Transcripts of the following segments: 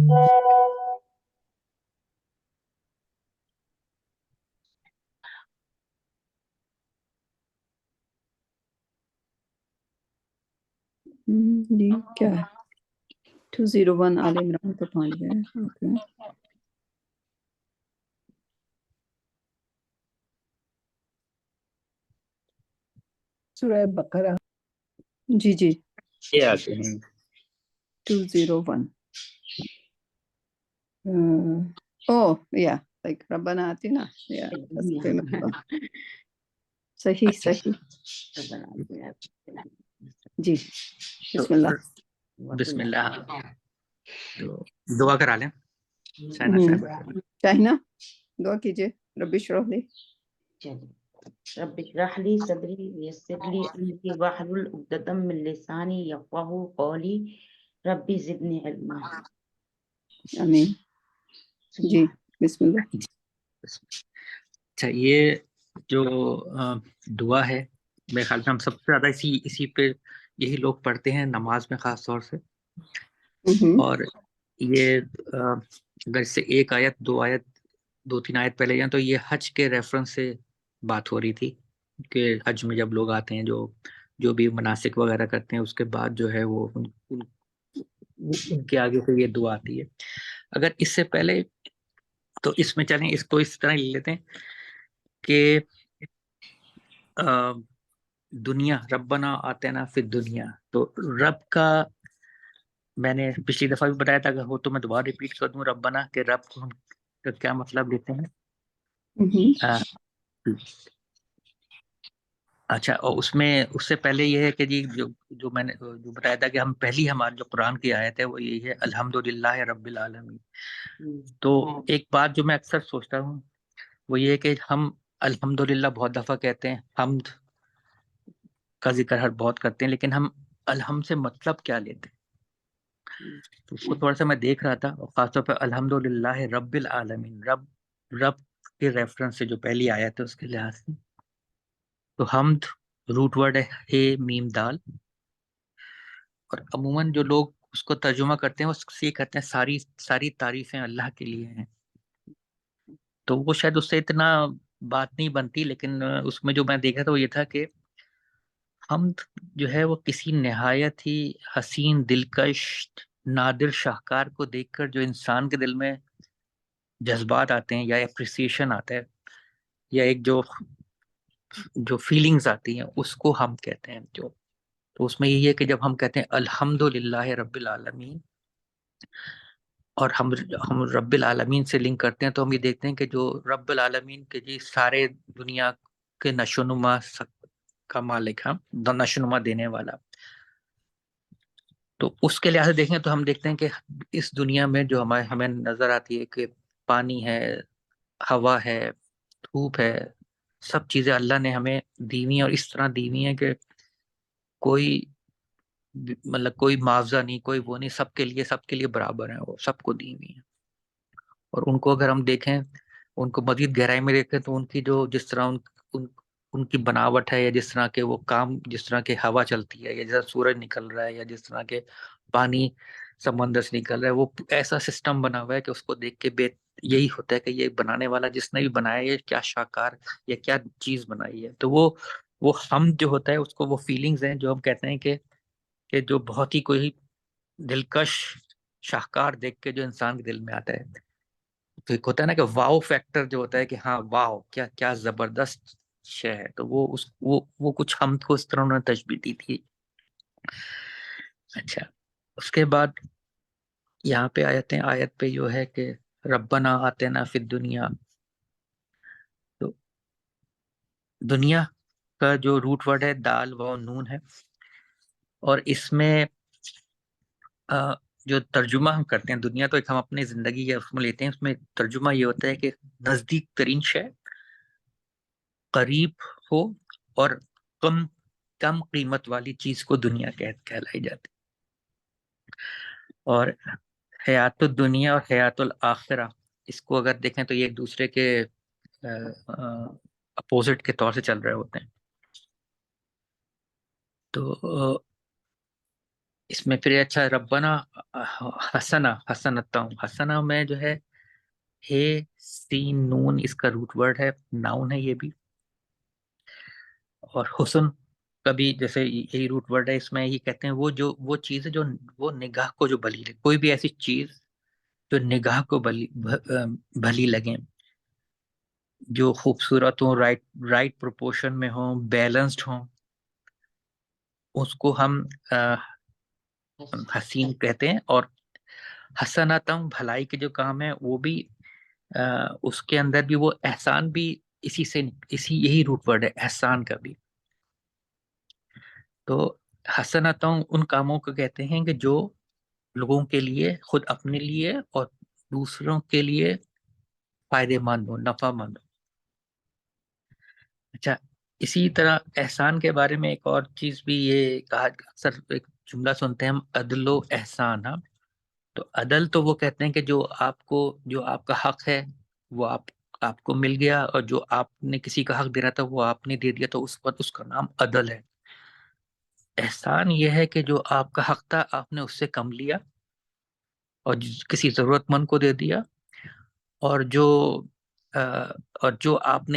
جی کیا ہے 201 آل عمران پہ پہنچ گئے. اوکے سورہ بقرہ. جی جی یہ آتے ہیں 201. او یا لائک ربنا آتنا یا صحیح صحیح. جی بسم اللہ. بسم اللہ. تو دعا کرا لیں سائنا صاحب. شاہینہ دعا کیجیے. رب اشرح لی. رب اشرح لي صدري ويسر لي امري واحلل عقدة من لساني يفقهوا قولي ربي زدني علما. آمین. جی بسم اللہ. اچھا یہ جو دعا ہے میرے خیال میں ہم سب سے زیادہ اسی پہ یہی لوگ پڑھتے ہیں نماز میں خاص طور سے. اور یہ اگر اس سے ایک آیت دو تین آیت پہلے جائیں تو یہ حج کے ریفرنس سے بات ہو رہی تھی کہ حج میں جب لوگ آتے ہیں جو بھی مناسک وغیرہ کرتے ہیں اس کے بعد جو ہے وہ ان کے آگے سے یہ دعا آتی ہے. اگر اس سے پہلے تو اس میں چلیں اس کو اس طرح لے لیتے ہیں کہ دنیا ربنا آتنا فی الدنیا. تو رب کا میں نے پچھلی دفعہ بھی بتایا تھا اگر ہو تو میں دوبارہ ریپیٹ کر دوں ربنا کہ رب کا کیا مطلب لیتے ہیں. اچھا اور اس سے پہلے یہ ہے کہ جی جو میں نے جو بتایا تھا کہ ہم پہلی ہماری جو قرآن کی آیت ہے وہ یہی ہے الحمدللہ رب العالمین. تو ایک بات جو میں اکثر سوچتا ہوں وہ یہ ہے کہ ہم الحمدللہ بہت دفعہ کہتے ہیں حمد کا ذکر بہت کرتے ہیں لیکن ہم الحمد سے مطلب کیا لیتے ہیں. تو اس کو تھوڑا سا میں دیکھ رہا تھا اور خاص طور پہ الحمدللہ رب العالمین رب کے ریفرنس سے جو پہلی آیت ہے اس کے لحاظ سے تو حمد روٹ ورڈ ہے میم دال. اور عموماً جو لوگ اس کو ترجمہ کرتے ہیں وہ یہ کہتے ہیں ساری تعریفیں اللہ کے لیے ہیں. تو وہ شاید اس سے اتنا بات نہیں بنتی لیکن اس میں جو میں دیکھا تھا وہ یہ تھا کہ حمد جو ہے وہ کسی نہایت ہی حسین دلکش نادر شاہکار کو دیکھ کر جو انسان کے دل میں جذبات آتے ہیں یا اپریسیشن آتا ہے یا ایک جو فیلنگز آتی ہیں اس کو ہم کہتے ہیں. تو اس میں یہی ہے کہ جب ہم کہتے ہیں الحمدللہ رب العالمین اور ہم رب العالمین سے لنک کرتے ہیں تو ہم یہ دیکھتے ہیں کہ جو رب العالمین کے جی سارے دنیا کے نشو و نما کا مالک ہے نشو و نما دینے والا. تو اس کے لحاظ سے دیکھیں تو ہم دیکھتے ہیں کہ اس دنیا میں جو ہمیں نظر آتی ہے کہ پانی ہے ہوا ہے دھوپ ہے سب چیزیں اللہ نے ہمیں دی ہوئی ہیں اور اس طرح دی ہوئی ہیں کہ کوئی معاوضہ نہیں کوئی وہ نہیں سب کے لیے برابر ہیں وہ سب کو دی ہوئی ہیں. اور ان کو اگر ہم دیکھیں ان کو مزید گہرائی میں دیکھیں تو ان کی جو جس طرح ان کی بناوٹ ہے یا جس طرح کے وہ کام جس طرح کے ہوا چلتی ہے یا جس طرح سورج نکل رہا ہے یا جس طرح کے پانی سمندر سے نکل رہا ہے وہ ایسا سسٹم بنا ہوا ہے کہ اس کو دیکھ کے یہی ہوتا ہے کہ یہ بنانے والا جس نے بھی بنایا یہ کیا شاہکار یا کیا چیز بنائی ہے. تو وہ ہم جو ہوتا ہے اس کو وہ فیلنگز ہیں جو ہم کہتے ہیں کہ جو بہت ہی کوئی دلکش شاہکار دیکھ کے جو انسان کے دل میں آتا ہے تو ایک ہوتا ہے نا کہ واؤ فیکٹر جو ہوتا ہے کہ ہاں واؤ کیا زبردست شے ہے. تو وہ کچھ ہم کو اس طرح انہوں نے تشبیہ دی تھی. اچھا اس کے بعد یہاں پہ آیت پہ جو ہے کہ ربنا آتنا فی الدنیا. تو دنیا کا جو روٹ ورڈ ہے دال و نون ہے اور اس میں جو ترجمہ ہم کرتے ہیں دنیا تو ایک ہم اپنی زندگی یا اس میں لیتے ہیں اس میں ترجمہ یہ ہوتا ہے کہ نزدیک ترین شے قریب ہو اور کم قیمت والی چیز کو دنیا کہلائی جاتی. اور حیات الدنیا اور حیات الآخرہ اس کو اگر دیکھیں تو یہ ایک دوسرے کے اپوزٹ کے طور سے چل رہے ہوتے ہیں. تو اس میں پھر اچھا ربنا حسنا میں جو ہے سین نون اس کا روٹ ورڈ ہے، ناؤن ہے یہ بھی. اور حسن کا بھی جیسے یہی روٹ ورڈ ہے، اس میں یہ کہتے ہیں وہ چیز ہے جو وہ نگاہ کو جو بھلی لگے، کوئی بھی ایسی چیز جو نگاہ کو بھلی لگے، جو خوبصورت ہوں، رائٹ پروپورشن میں ہوں، بیلنسڈ ہوں، اس کو ہم حسین کہتے ہیں. اور حسناتم بھلائی کے جو کام ہے وہ بھی اس کے اندر بھی وہ احسان بھی یہی روٹ ورڈ ہے احسان کا بھی. تو حسناتم ان کاموں کو کہتے ہیں کہ جو لوگوں کے لیے، خود اپنے لیے اور دوسروں کے لیے فائدے مند ہو، نفع مند ہو. اچھا، اسی طرح احسان کے بارے میں ایک اور چیز بھی یہ کہا، اکثر ایک جملہ سنتے ہیں ہم، عدل و احسان. ہاں، تو عدل تو وہ کہتے ہیں کہ جو آپ کا حق ہے وہ آپ کو مل گیا، اور جو آپ نے کسی کا حق دینا تھا وہ آپ نے دے دیا، تو اس وقت اس کا نام عدل ہے. احسان یہ ہے کہ جو آپ کا حق تھا آپ نے اس سے کم لیا اور کسی ضرورت مند کو دے دیا، اور جو آپ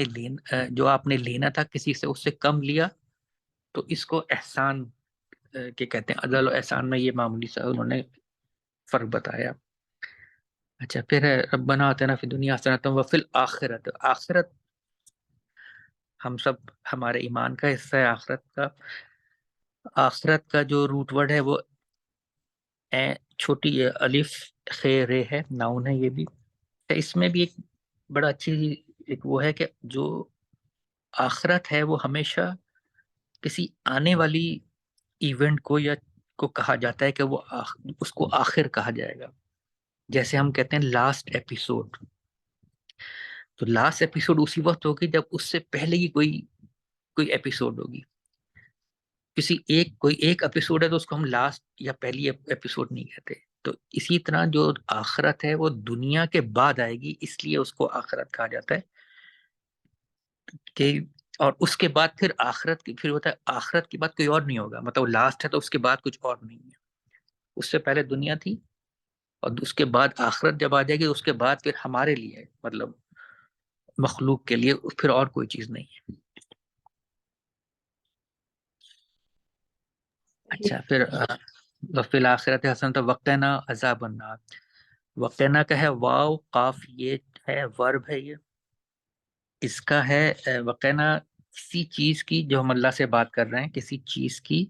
نے لینا تھا کسی سے اس سے کم لیا، تو اس کو احسان کے کہتے ہیں. عدل و احسان میں یہ معمولی سا انہوں نے فرق بتایا. اچھا، پھر ہے ربنا آتنا فی الدنیا حسنۃ وفی الآخرۃ. آخرت ہم سب، ہمارے ایمان کا حصہ ہے آخرت کا جو روٹ ورڈ ہے وہ چھوٹی الف خیر ہے، ناؤن ہے یہ بھی. اس میں بھی ایک بڑا اچھی ایک وہ ہے کہ جو آخرت ہے وہ ہمیشہ کسی آنے والی ایونٹ کو کہا جاتا ہے کہ وہ اس کو آخر کہا جائے گا. جیسے ہم کہتے ہیں لاسٹ ایپیسوڈ، تو لاسٹ ایپیسوڈ اسی وقت ہوگی جب اس سے پہلے ہی کوئی ایپیسوڈ ہوگی. کوئی ایک ایپیسوڈ ہے تو اس کو ہم لاسٹ یا پہلی ایپیسوڈ نہیں کہتے. تو اسی طرح جو آخرت ہے وہ دنیا کے بعد آئے گی، اس لیے اس کو آخرت کہا جاتا ہے. کہ اور اس کے بعد پھر آخرت کی پھر ہوتا ہے، آخرت کے بعد کوئی اور نہیں ہوگا، مطلب لاسٹ ہے تو اس کے بعد کچھ اور نہیں ہے. اس سے پہلے دنیا تھی، اور اس کے بعد آخرت جب آ جائے گی اس کے بعد پھر ہمارے لیے، مطلب مخلوق کے لیے پھر اور کوئی چیز نہیں ہے. اچھا، پھر وفی الآخرت حسنۃ وقنا عذاب النار. وقنا کا ہے واو قاف، یہ ہے ورب ہے، یہ اس کا ہے وقنا کسی چیز کی، جو ہم اللہ سے بات کر رہے ہیں، کسی چیز کی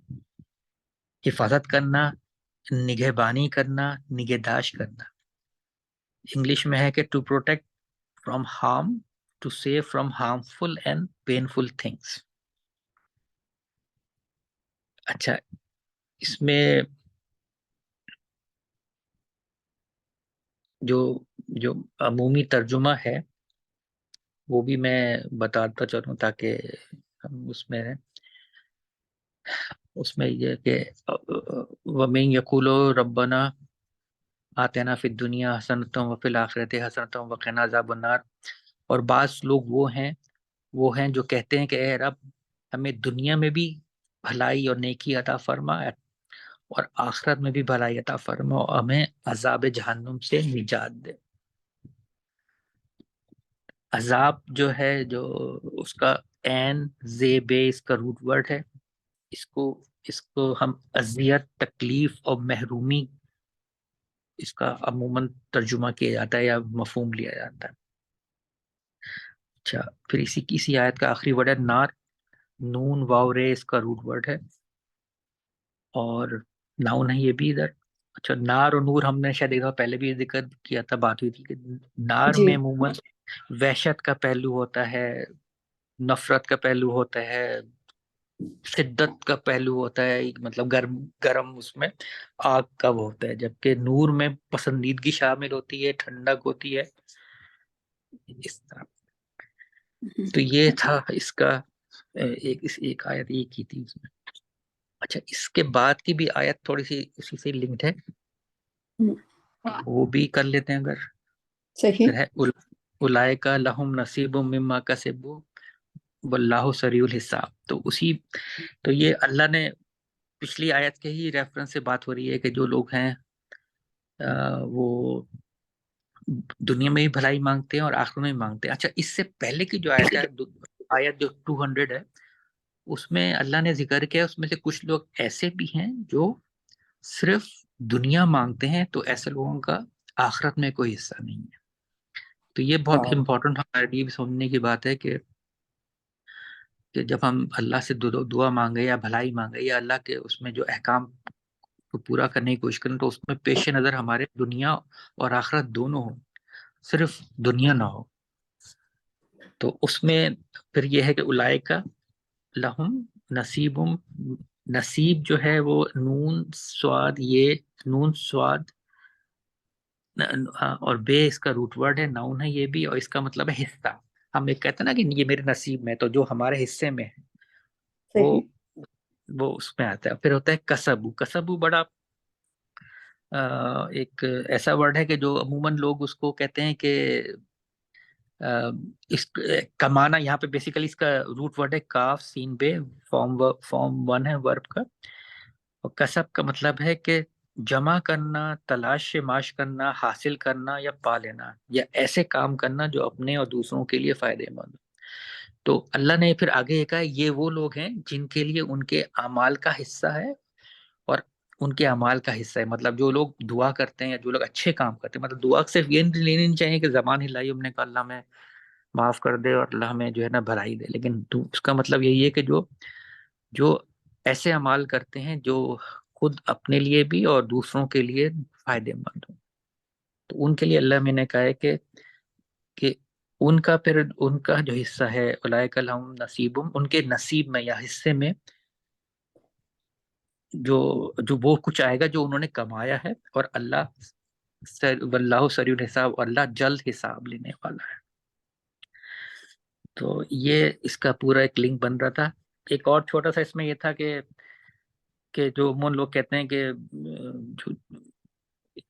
حفاظت کرنا، نگہبانی کرنا، نگہداشت کرنا. انگلش میں ہے کہ to protect from harm, to save from harmful and painful things. اچھا، اس میں جو عمومی ترجمہ ہے وہ بھی میں بتاتا چلوں تاکہ ہم اس میں یہ کہ وَمَن يَقُولُ رَبَّنَا آتِنَا فِی الدُّنْیَا حَسَنَةً وَفِی الْآخِرَةِ حَسَنَةً وَقِنَا عَذَابَ النَّارِ. اور بعض لوگ وہ ہیں جو کہتے ہیں کہ اے رب ہمیں دنیا میں بھی بھلائی اور نیکی عطا فرما، اور آخرت میں بھی بھلائی عطا فرما، اور ہمیں عذاب جہنم سے نجات دے. عذاب جو ہے، جو اس کا عین زیبے اس کا روٹ ورڈ ہے، اس کو ہم اذیت، تکلیف اور محرومی اس کا عموماً ترجمہ کیا جاتا ہے یا مفہوم لیا جاتا ہے. اچھا، پھر اسی آیت کا آخری ورڈ ہے نار، نون واو رے اس کا روٹ ورڈ ہے، اور ناؤن ہے یہ بھی ادھر. اچھا، نار اور نور ہم نے شاید ایک دفعہ پہلے بھی ذکر کیا تھا، بات ہوئی تھی کہ نار جی میں عموماً وحشت کا پہلو ہوتا ہے، نفرت کا پہلو ہوتا ہے، شدت کا پہلو ہوتا ہے، مطلب گرم اس میں آگ کا وہ ہوتا ہے، جبکہ نور میں پسندیدگی شامل ہوتی ہے، ٹھنڈک ہوتی ہے، اس طرح. تو یہ تھا اس کا ایک آیت یہ کی تھی اس میں. اچھا، اس کے بعد کی بھی آیت تھوڑی سی اسی سے لنکڈ ہے، وہ بھی کر لیتے ہیں اگر. صحیح. پھر ہے اولئک لہم نصیب مما کسبوا واللہ سریع الحساب. تو یہ اللہ نے پچھلی آیت کے ہی ریفرنس سے بات ہو رہی ہے کہ جو لوگ ہیں وہ دنیا میں بھی بھلائی مانگتے ہیں اور آخرت میں بھی مانگتے ہیں. اچھا اس سے پہلے کی جو آیت ہے آیت جو 200 ہے اس میں اللہ نے ذکر کیا اس میں سے کچھ لوگ ایسے بھی ہیں جو صرف دنیا مانگتے ہیں تو ایسے لوگوں کا آخرت میں کوئی حصہ نہیں ہے. تو یہ بہت امپورٹنٹ ہمارے لیے بھی سمجھنے کی بات ہے کہ جب ہم اللہ سے دعا مانگے یا بھلائی مانگے یا اللہ کے اس میں جو احکام کو پورا کرنے کی کوشش کریں تو اس میں پیش نظر ہمارے دنیا اور آخرت دونوں ہو, صرف دنیا نہ ہو. تو اس میں پھر یہ ہے کہ اولئک لہم نصیب جو ہے وہ نون سواد اور بے اس کا روٹ ورڈ ہے, ناؤن ہے یہ بھی, اور اس کا مطلب ہے حصہ. ہم ایک کہتے ہیں نا کہ یہ میرے نصیب میں, تو جو ہمارے حصے میں ہے وہ اس میں آتا ہے. پھر ہوتا ہے کسبو بڑا ایک ایسا ورڈ ہے کہ جو عموماً لوگ اس کو کہتے ہیں کہ اس کمانا. یہاں پہ بیسیکلی اس کا روٹ ورڈ ہے کاف سین بے, فارم 1 ہے ورب کا. اور کسب کا مطلب ہے کہ جمع کرنا, تلاش سے معاش کرنا, حاصل کرنا یا پا لینا, یا ایسے کام کرنا جو اپنے اور دوسروں کے لیے فائدہ مند. تو اللہ نے پھر آگے یہ کہا یہ وہ لوگ ہیں جن کے لیے ان کے اعمال کا حصہ ہے اور ان کے اعمال کا حصہ ہے. مطلب جو لوگ دعا کرتے ہیں یا جو لوگ اچھے کام کرتے ہیں, مطلب دعا صرف یہ نہیں لینی چاہیے کہ زبان ہلائی ہم نے کہا اللہ میں معاف کر دے اور اللہ ہمیں جو ہے نا بھلائی دے, لیکن اس کا مطلب یہی ہے کہ جو ایسے اعمال کرتے ہیں جو خود اپنے لیے بھی اور دوسروں کے لیے فائدہ مند ہوں, تو ان کے لیے اللہ میں نے کہا ہے کہ ان کا پھر ان کا جو حصہ ہے اولئک لہم نصیبم, ان کے نصیب میں یا حصے میں جو وہ کچھ آئے گا جو انہوں نے کمایا ہے, اور واللہ سریع الحساب, اور اللہ جلد حساب لینے والا ہے. تو یہ اس کا پورا ایک لنک بن رہا تھا. ایک اور چھوٹا سا اس میں یہ تھا کہ جو من لوگ کہتے ہیں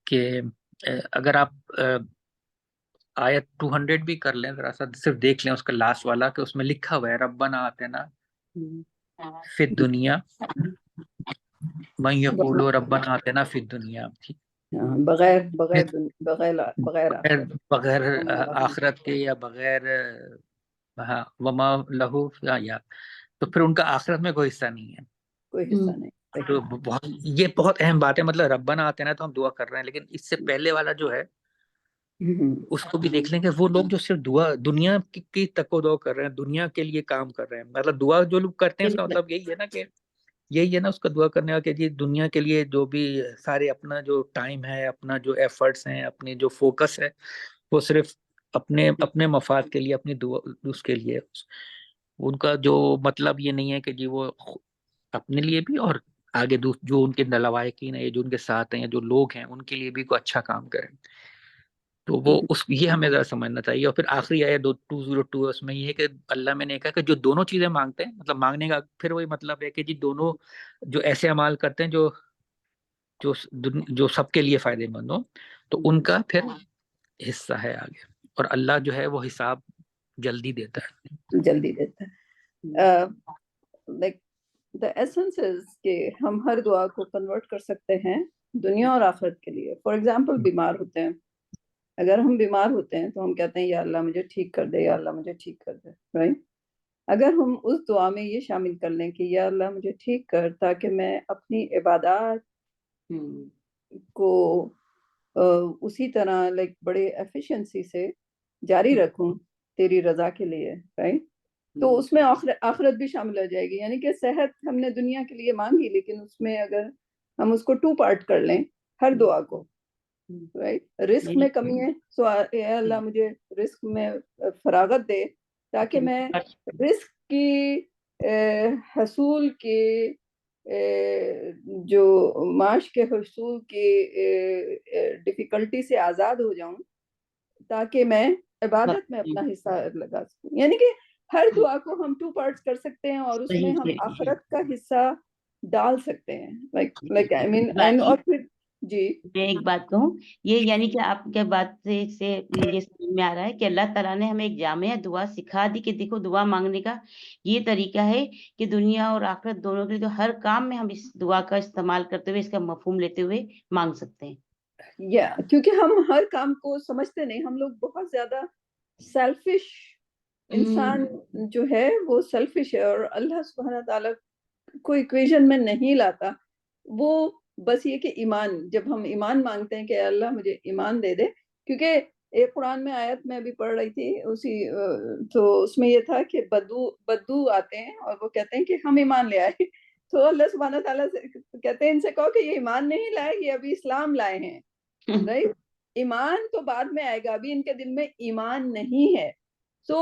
کہ اگر آپ آیت 200 بھی کر لیں, ذرا سا صرف دیکھ لیں اس کا لاسٹ والا کہ اس میں لکھا ہوا ہے ربنا آتنا فی الدنیا من یقول ربنا آتنا فی الدنیا, بغیر آخرت کے یا بغیر وما لہو یا, تو پھر ان کا آخرت میں کوئی حصہ نہیں ہے, کوئی حصہ نہیں. تو یہ بہت اہم بات ہے. مطلب ربنا آتنا تو ہم دعا کر رہے ہیں, لیکن اس سے پہلے والا جو ہے اس کو بھی دیکھ لیں کہ وہ لوگ جو صرف دنیا کی تقو کر رہے ہیں, دنیا کے لیے کام کر رہے ہیں. مطلب دعا جو لوگ کرتے ہیں اس کا مطلب یہی ہے نا کہ یہی ہے نا اس کا دعا کرنے کا کہ جی دنیا کے لیے جو بھی سارے اپنا جو ٹائم ہے, اپنا جو ایفرٹس ہیں, اپنی جو فوکس ہے وہ صرف اپنے مفاد کے لیے, اپنی دعا اس کے لیے. ان کا جو مطلب یہ نہیں ہے کہ جی وہ اپنے لیے بھی اور آگے جو ان کے لوائقین ہیں, جو ان کے ساتھ ہیں, جو لوگ ہیں, ان کے لیے بھی کوئی اچھا کام کریں. تو وہ یہ ہمیں ذرا سمجھنا چاہیے. اور پھر آخری آیت 202 اس میں یہ ہے کہ اللہ میں نے کہا کہ جو دونوں چیزیں مانگتے ہیں, مطلب مانگنے کا پھر وہی مطلب ہے کہ جی دونوں جو ایسے اعمال کرتے ہیں جو سب کے لیے فائدے مند ہوں, تو ان کا پھر حصہ ہے آگے, اور اللہ جو ہے وہ حساب جلدی دیتا ہے. لائک the essence is کہ ہم ہر دعا کو کنورٹ کر سکتے ہیں دنیا اور آخرت کے لیے. فار ایگزامپل بیمار ہوتے ہیں, اگر ہم بیمار ہوتے ہیں تو ہم کہتے ہیں یا اللہ مجھے ٹھیک کر دے, یا اللہ مجھے ٹھیک کر دے, رائٹ. اگر ہم اس دعا میں یہ شامل کر لیں کہ یا اللہ مجھے ٹھیک کر تاکہ میں اپنی عبادات کو اسی طرح لائک بڑے ایفیشنسی سے جاری رکھوں تیری رضا کے لیے, رائٹ. تو اس میں آخرت بھی شامل ہو جائے گی. یعنی کہ صحت ہم نے دنیا کے لیے مانگی, لیکن اس میں اگر ہم اس کو 2 پارٹ کر لیں ہر دعا کو, رائٹ. رزق میں کمی ہے, سو اے اللہ مجھے رزق میں فراغت دے تاکہ میں رزق کی حصول کی جو معاش کے حصول کی ڈیفیکلٹی سے آزاد ہو جاؤں, تاکہ میں عبادت میں اپنا حصہ لگا سکوں. یعنی کہ ہر دعا کو ہم 2 پارٹس کر سکتے ہیں اور اس میں ہم آخرت کا حصہ ڈال سکتے ہیں. لائک آئی مین, اور پھر جی میں ایک بات کہوں، یہ یعنی کہ آپ کے بات سے یہ سمجھ میں آ رہا ہے کہ اللہ تعالیٰ نے ہمیں ایک جامع دعا سکھا دی کہ دیکھو دعا مانگنے کا یہ طریقہ ہے کہ دنیا اور آخرت دونوں کے لیے تو ہر کام میں ہم اس دعا کا استعمال کرتے ہوئے اس کا مفہوم لیتے ہوئے مانگ سکتے ہیں. یا کیونکہ ہم ہر کام کو سمجھتے نہیں، ہم لوگ بہت زیادہ سیلفش انسان جو ہے وہ سیلفش ہے، اور اللہ سبحانہ تعالیٰ کو ایکویشن میں نہیں لاتا. وہ بس یہ کہ ایمان، جب ہم ایمان مانگتے ہیں کہ اللہ مجھے ایمان دے دے، کیونکہ ایک قرآن میں آیت میں بھی پڑھ رہی تھی اسی تو اس میں یہ تھا کہ بدو آتے ہیں اور وہ کہتے ہیں کہ ہم ایمان لے آئے، تو اللہ سبحانہ تعالیٰ سے کہتے ہیں ان سے کہو کہ یہ ایمان نہیں لائے، یہ ابھی اسلام لائے ہیں، رائٹ؟ ایمان تو بعد میں آئے گا، ابھی ان کے دل میں ایمان نہیں ہے. So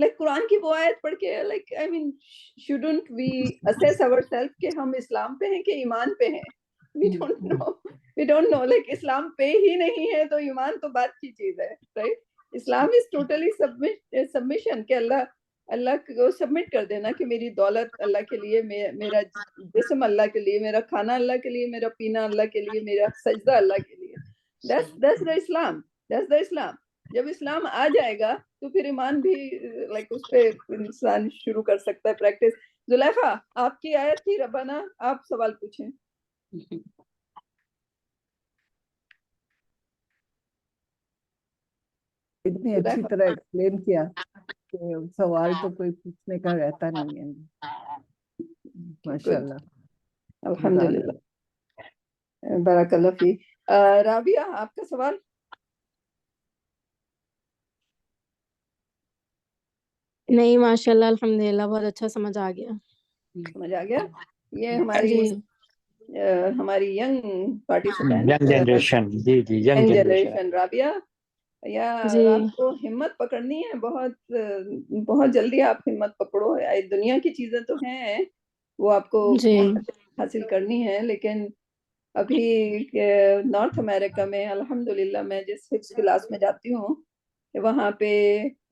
like قرآن کی وہ آیت پڑھ کے like I mean shouldn't we assess ourselves کہ ہم اسلام پہ ہیں کہ ایمان پہ ہیں؟ we don't know like اسلام پہ ہی نہیں ہے تو ایمان تو بات کی چیز ہے، right؟ Islam is totally submission کہ اللہ کو سبمٹ کر دینا کہ میری دولت اللہ کے لیے، میرا جسم اللہ کے لیے، میرا کھانا اللہ کے لیے، میرا پینا اللہ کے لیے، میرا سجدہ اللہ کے لیے. That's the Islam. That's the Islam. جب اسلام آ جائے گا تو پھر ایمان بھی لائک اس پہ انسان شروع کر سکتا ہے پریکٹس. زلیخا آپ کی آیت تھی، ربنا آپ سوال پوچھیں. اتنی اچھی طرح ایکسپلین کیا کہ سوال تو کوئی پوچھنے کا رہتا نہیں ہے. ماشاءاللہ، الحمدللہ، بارک اللہ فی. رابعہ آپ کا سوال. نہیں ماشاءاللہ الحمدللہ بہت اچھا سمجھ آ گیا. سمجھ آ گیا. یہ ہماری ینگ پارٹیسپینٹ، ینگ جنریشن. جی جی ینگ جنریشن. رابعہ یا آپ کو ہمت پکڑنی ہے، بہت جلدی آپ ہمت پکڑو. دنیا کی چیزیں تو ہیں وہ آپ کو حاصل کرنی ہے، لیکن ابھی نارتھ امریکہ میں الحمدللہ میں جس حفظ کلاس میں جاتی ہوں وہاں پہ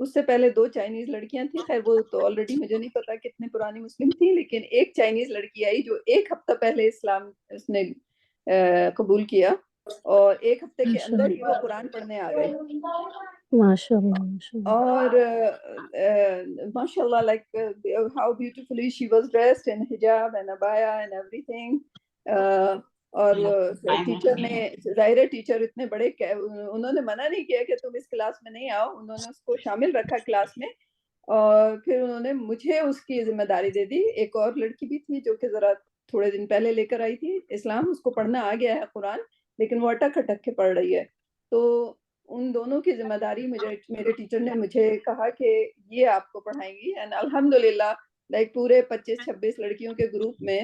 اس سے پہلے 2 چائنیز لڑکیاں تھیں. خیر وہ تو آلریڈی مجھے نہیں پتا کتنے پرانی مسلم تھیں، لیکن ایک چائنیز لڑکی آئی جو 1 ہفتہ پہلے اسلام اس نے قبول کیا، اور 1 ہفتے کے اندر ہی وہ قرآن پڑھنے آ گئی. ماشاءاللہ اور ماشاء اللہ like how beautifully she was dressed in hijab and abaya and everything. اور ٹیچر نے، ظاہر ہے ٹیچر اتنے بڑے، انہوں نے منع نہیں کیا کہ تم اس کلاس میں نہیں آؤ، انہوں نے اس کو شامل رکھا کلاس میں، اور پھر انہوں نے مجھے اس کی ذمہ داری دے دی. ایک اور لڑکی بھی تھی جو کہ ذرا تھوڑے دن پہلے لے کر آئی تھی اسلام، اس کو پڑھنا آ گیا ہے قرآن لیکن وہ اٹک اٹک کے پڑھ رہی ہے. تو ان دونوں کی ذمہ داری میرے ٹیچر نے مجھے کہا کہ یہ آپ کو پڑھائیں گی. اینڈ الحمدللہ لائک پورے 25-26 لڑکیوں کے گروپ میں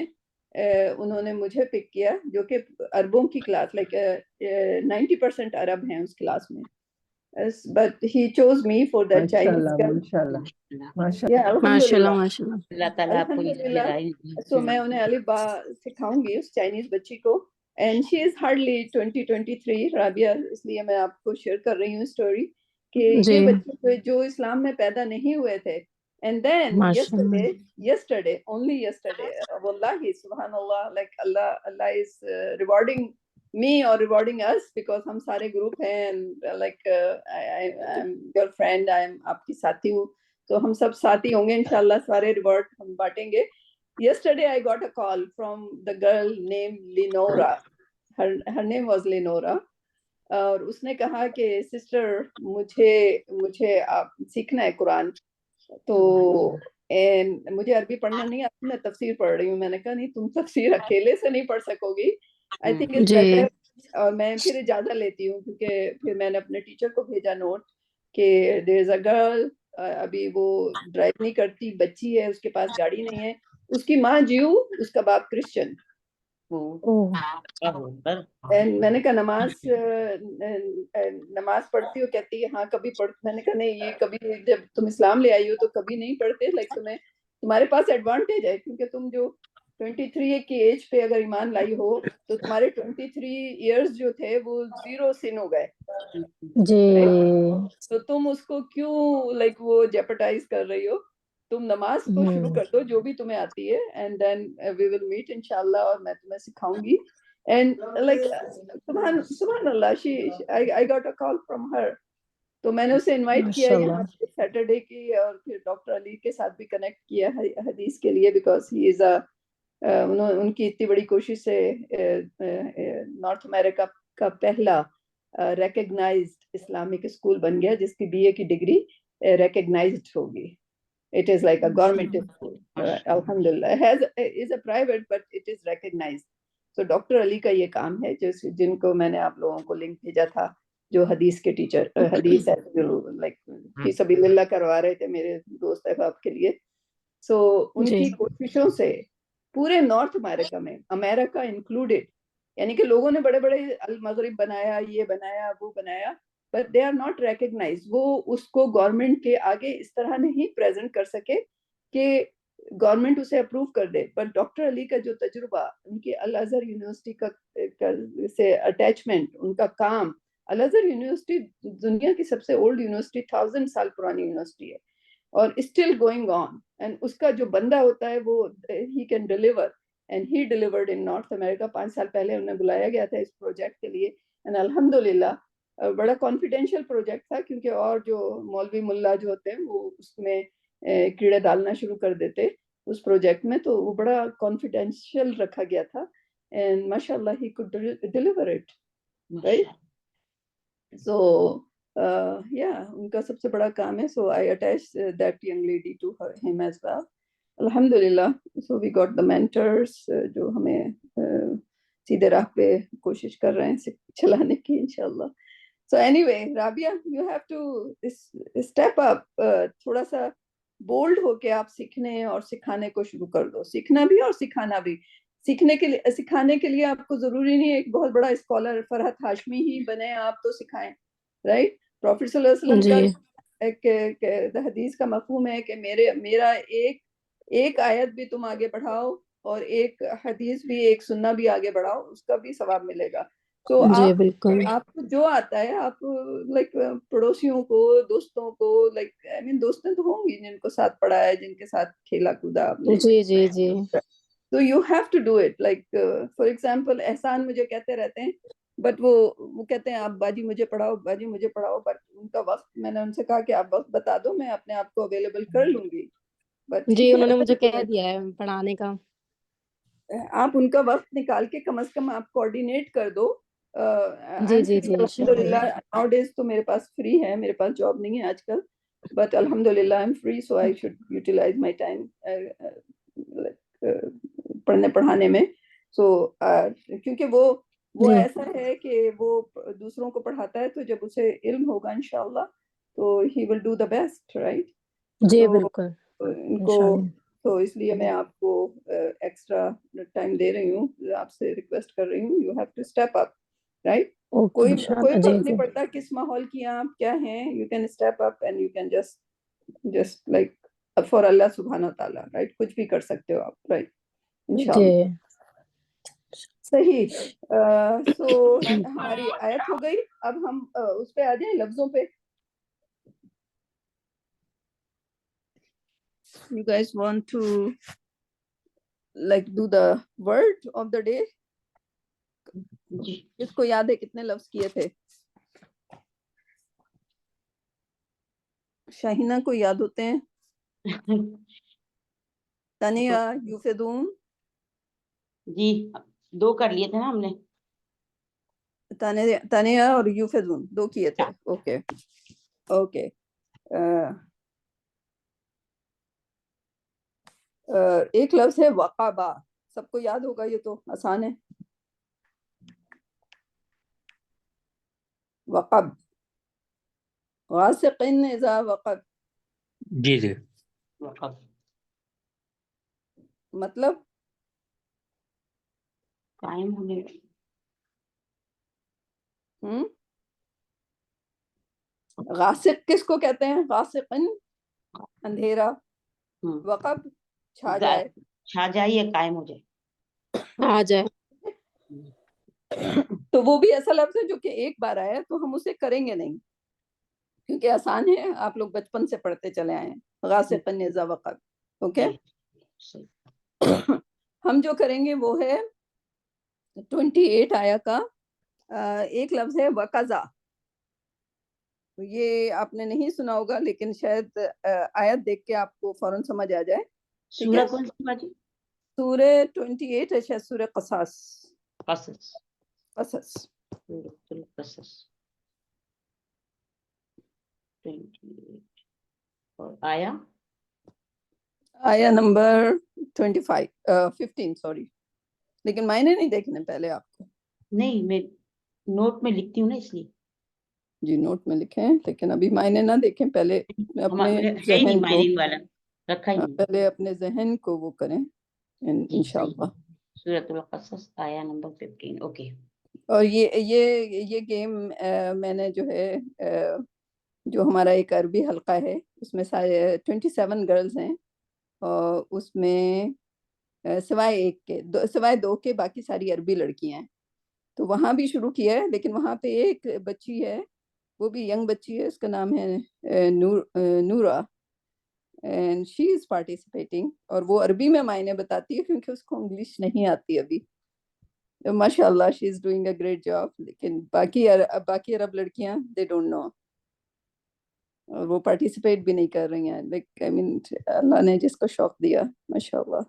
انہوں نے مجھے پک کیا، جو کہ عربوں کی کلاس، لائک 90% عرب ہیں اس کلاس میں. But he chose me for that Chinese girl. ماشاءاللہ ماشاءاللہ. اللہ تعالیٰ آپ کو So میں انہیں الف با سکھاؤں گی اس چائنیز بچی کو. And she is hardly 23 Rabia, اس لیے میں آپ کو شیئر کر رہی ہوں اسٹوری کہ یہ بچے جو اسلام میں پیدا نہیں ہوئے تھے. And then yesterday, only yesterday, wallahi subhanallah, like Allah is rewarding me or rewarding us because ہم سارے گروپ ہیں and like I'm your friend, I'm آپ کی ساتھی ہوں، تو ہم سب ساتھی ہوں گے انشاءاللہ، سارے ریوارڈ ہم بانٹیں گے. Yesterday I got a call from the girl named Lenora. Her name was Lenora. اور اس نے کہا کہ سسٹر مجھے آپ سیکھنا ہے قرآن، تو مجھے عربی پڑھنا نہیں آتی، میں تفسیر پڑھ رہی ہوں. میں نے کہا نہیں تم تفسیر اکیلے سے نہیں پڑھ سکو گی، آئی تھنک اٹس بیٹر. اور میں پھر اجازت لیتی ہوں کیونکہ پھر میں نے اپنے ٹیچر کو بھیجا نوٹ کہ دیر از اے گرل، ابھی وہ ڈرائیو نہیں کرتی، بچی ہے، اس کے پاس گاڑی نہیں ہے، اس کی ماں جیو، اس کا باپ کرسچن. میں نے کہا نماز پڑھتی ہو؟ کہتی ہے ہاں کبھی پڑھتی. میں نے کہا نہیں، یہ کبھی جب تم اسلام لے آئی ہو تو کبھی نہیں پڑھتے، لائک تمہارے پاس ایڈوانٹیج ہے کیونکہ تم جو 23 کی ایج پہ اگر ایمان لائی ہو تو تمہارے 23 ایئرز جو تھے وہ 0 سن ہو گئے جی. تو تم اس کو کیوں لائک وہ جیپٹائز کر رہی ہو؟ تم نماز کو شروع کر دو جو بھی تمہیں آتی ہے، and then we will meet انشاءاللہ، اور میں تمہیں سکھاؤں گی. And like subhan Allah, I got a call from her. تو میں نے اسے انوائٹ کیا یہاں سیٹرڈے کی, اور پھر ڈاکٹر علی کے ساتھ بھی کنیکٹ کیا حدیث کے لیے, بیکاز ہی از ان کی اتنی بڑی کوشش سے نارتھ امریکہ کا پہلا ریکگنائزڈ اسلامک اسکول بن گیا جس کی بی اے کی ڈگری ریکگنائزڈ ہوگی. It is like a government school. Alhamdulillah. Is a private, but it is recognized. So doctor Ali کا یہ کام ہے, جن کو میں نے آپ لوگوں کو لنک بھیجا تھا, جو حدیث کے ٹیچر, حدیث لائک فی سبیل اللہ کروا رہے تھے میرے دوست احباب کے لیے. سو ان کی کوششوں سے پورے نارتھ امریکہ میں, امریکہ انکلوڈیڈ, یعنی کہ لوگوں نے بڑے بڑے المغرب بنایا, یہ بنایا, وہ بنایا, but they are not recognized. وہ اس کو گورنمنٹ کے آگے اس طرح نہیں پریزنٹ کر سکے کہ گورنمنٹ اسے اپروو کر دے. بٹ ڈاکٹر علی کا جو تجربہ, ان کی الازہر یونیورسٹی کا سے اٹیچمنٹ, ان کا کام, الازہر یونیورسٹی دنیا کی سب سے اولڈ یونیورسٹی, 1000 سال پرانی یونیورسٹی ہے, اور اسٹل گوئنگ آن. اینڈ اس کا جو بندہ ہوتا ہے وہ he can deliver, and he delivered in North America. 5 سال پہلے انہیں بلایا گیا تھا اس پروجیکٹ کے لیے, اینڈ الحمدللہ بڑا کانفیڈینشیل پروجیکٹ تھا, کیونکہ اور جو مولوی ملا جو ہوتے ہیں وہ اس میں کیڑے ڈالنا شروع کر دیتے اس پروجیکٹ میں, تو وہ بڑا کانفیڈینشیل رکھا گیا تھا, اینڈ ماشاء اللہ ہی could deliver it, right? So yeah, ان کا سب سے بڑا کام ہے. So I attached that young lady to him as well. Alhamdulillah. So we got the mentors جو ہمیں سیدھے راہ پہ کوشش کر رہے ہیں چلانے کی انشاءاللہ. So anyway, Rabia, you have to step up, تھوڑا سا بولڈ ہو کے آپ سیکھنے اور سکھانے کو شروع کر دو, سیکھنا بھی اور سکھانا بھی. سکھانے کے لیے آپ کو ضروری نہیں ایک بہت بڑا اسکالر فرحت ہاشمی ہی بنے آپ تو سکھائیں, رائٹ؟ پروفیٹ صلی اللہ علیہ وسلم کا حدیث کا مفہوم ہے کہ میرا ایک آیت بھی تم آگے بڑھاؤ اور ایک حدیث بھی, ایک سننا بھی آگے بڑھاؤ, اس کا بھی ثواب ملے گا. تو آپ کو جو آتا ہے آپ لائک پڑوسیوں کو, دوستوں کو, لائک آئی مین دوستیں تو ہوں گی جن کو ساتھ پڑھا ہے, جن کے ساتھ کھیلا کودا آپ نے, جی تو you have to do it. Like for example Ehsan مجھے کہتے رہتے ہیں, بٹ وہ کہتے ہیں آپ باجی مجھے پڑھاؤ, باجی مجھے پڑھاؤ, بٹ ان کا وقت, میں نے ان سے کہا کہ آپ وقت بتا دو, میں اپنے آپ کو اویلیبل کر لوں گی. بٹ جی انہوں نے مجھے کہہ دیا ہے پڑھانے کا. آپ ان کا وقت نکال کے کم از کم آپ کوآرڈینیٹ کر دو. جی الحمدللہ ناؤ ڈیز تو میرے پاس فری ہے, میرے پاس جاب نہیں ہے آج کل, بٹ الحمدللہ I am free, so I should utilize my time پڑھنے پڑھانے میں. سو کیونکہ وہ ایسا ہے کہ وہ دوسروں کو پڑھاتا ہے, تو جب اسے علم ہوگا انشاءاللہ تو he will do the best, right? جی بالکل ان کو, تو اس لیے میں آپ کو ایکسٹرا ٹائم دے رہی ہوں, آپ سے ریکویسٹ کر رہی ہوں, you have to step up, right? کوئی فرق نہیں پڑتا کس ماحول کی آپ کیا ہیں, you can step up and you can just like for اللہ سبحانہ وتعالی, رائٹ؟ کچھ بھی کر سکتے ہو آپ, رائٹ؟ انشاءاللہ. صحیح. سو ہماری آیت ہو گئی, اب ہم اس پہ آ جائیں لفظوں پہ. You guys want to like do the word of the day? اس کو یاد ہے کتنے لفظ کیے تھے؟ شاہینہ کو یاد ہوتے ہیں؟ تانیہ, یوفیدون. جی 2 کر لیے تھے نا ہم نے, تانیہ اور یوفیدون 2 کیے تھے. Okay okay. ایک لفظ ہے وقبہ, سب کو یاد ہوگا, یہ تو آسان ہے. وقب, غاسق اذا وقب. جی مطلب قائم ہونے. غاسق کس کو کہتے ہیں؟ غاسق اندھیرا, وقب چھا جائے, چھا جائے یا قائم ہو جائے, آ جائے. تو وہ بھی ایسا لفظ ہے جو کہ ایک بار آیا, تو ہم اسے کریں گے نہیں کیونکہ آسان ہے, آپ لوگ بچپن سے پڑھتے چلے آئے ہیں, غاسق اذا وقب. اوکے, ہم جو کریں گے وہ ہے 28 آیا کا ایک لفظ ہے وقضا. یہ آپ نے نہیں سنا ہوگا لیکن شاید آیت دیکھ کے آپ کو فوراً سمجھ آ جائے. ٹھیک ہے, سورہ کون سی باجی؟ سورہ 28 ہے شاید سورہ قصص. قصص. قصص. سورۃ القصص 28 اور آیا نمبر 15 سوری, لیکن معنی نہیں دیکھنے پہلے آپ کو. نہیں میں نوٹ میں لکھتی ہوں نا اس لیے. جی نوٹ میں لکھیں لیکن ابھی معنی نہ دیکھیں, پہلے اپنے ہے ہی ذہن نہیں کو, مائننگ والا رکھا ہی نہیں. پہلے اپنے ذہن کو وہ کریں انشاءاللہ. سورۃ القصص آیا نمبر 15. اوکے. اور یہ گیم میں نے جو ہے جو ہمارا ایک عربی حلقہ ہے اس میں 27 گرلز ہیں, اور اس میں سوائے دو کے باقی ساری عربی لڑکیاں ہیں. تو وہاں بھی شروع کیا ہے, لیکن وہاں پہ ایک بچی ہے, وہ بھی ینگ بچی ہے, اس کا نام ہے نورا, اینڈ شی از پارٹیسپیٹنگ. اور وہ عربی میں معنی بتاتی ہے کیونکہ اس کو انگلش نہیں آتی ابھی. ماشاء اللہ she is doing a great job. لیکن باقی عرب لڑکیاں دے ڈونٹ نو, اور وہ پارٹیسپیٹ بھی نہیں کر رہی ہیں. لائک آئی مین اللہ نے جس کو شوق دیا ماشاء اللہ.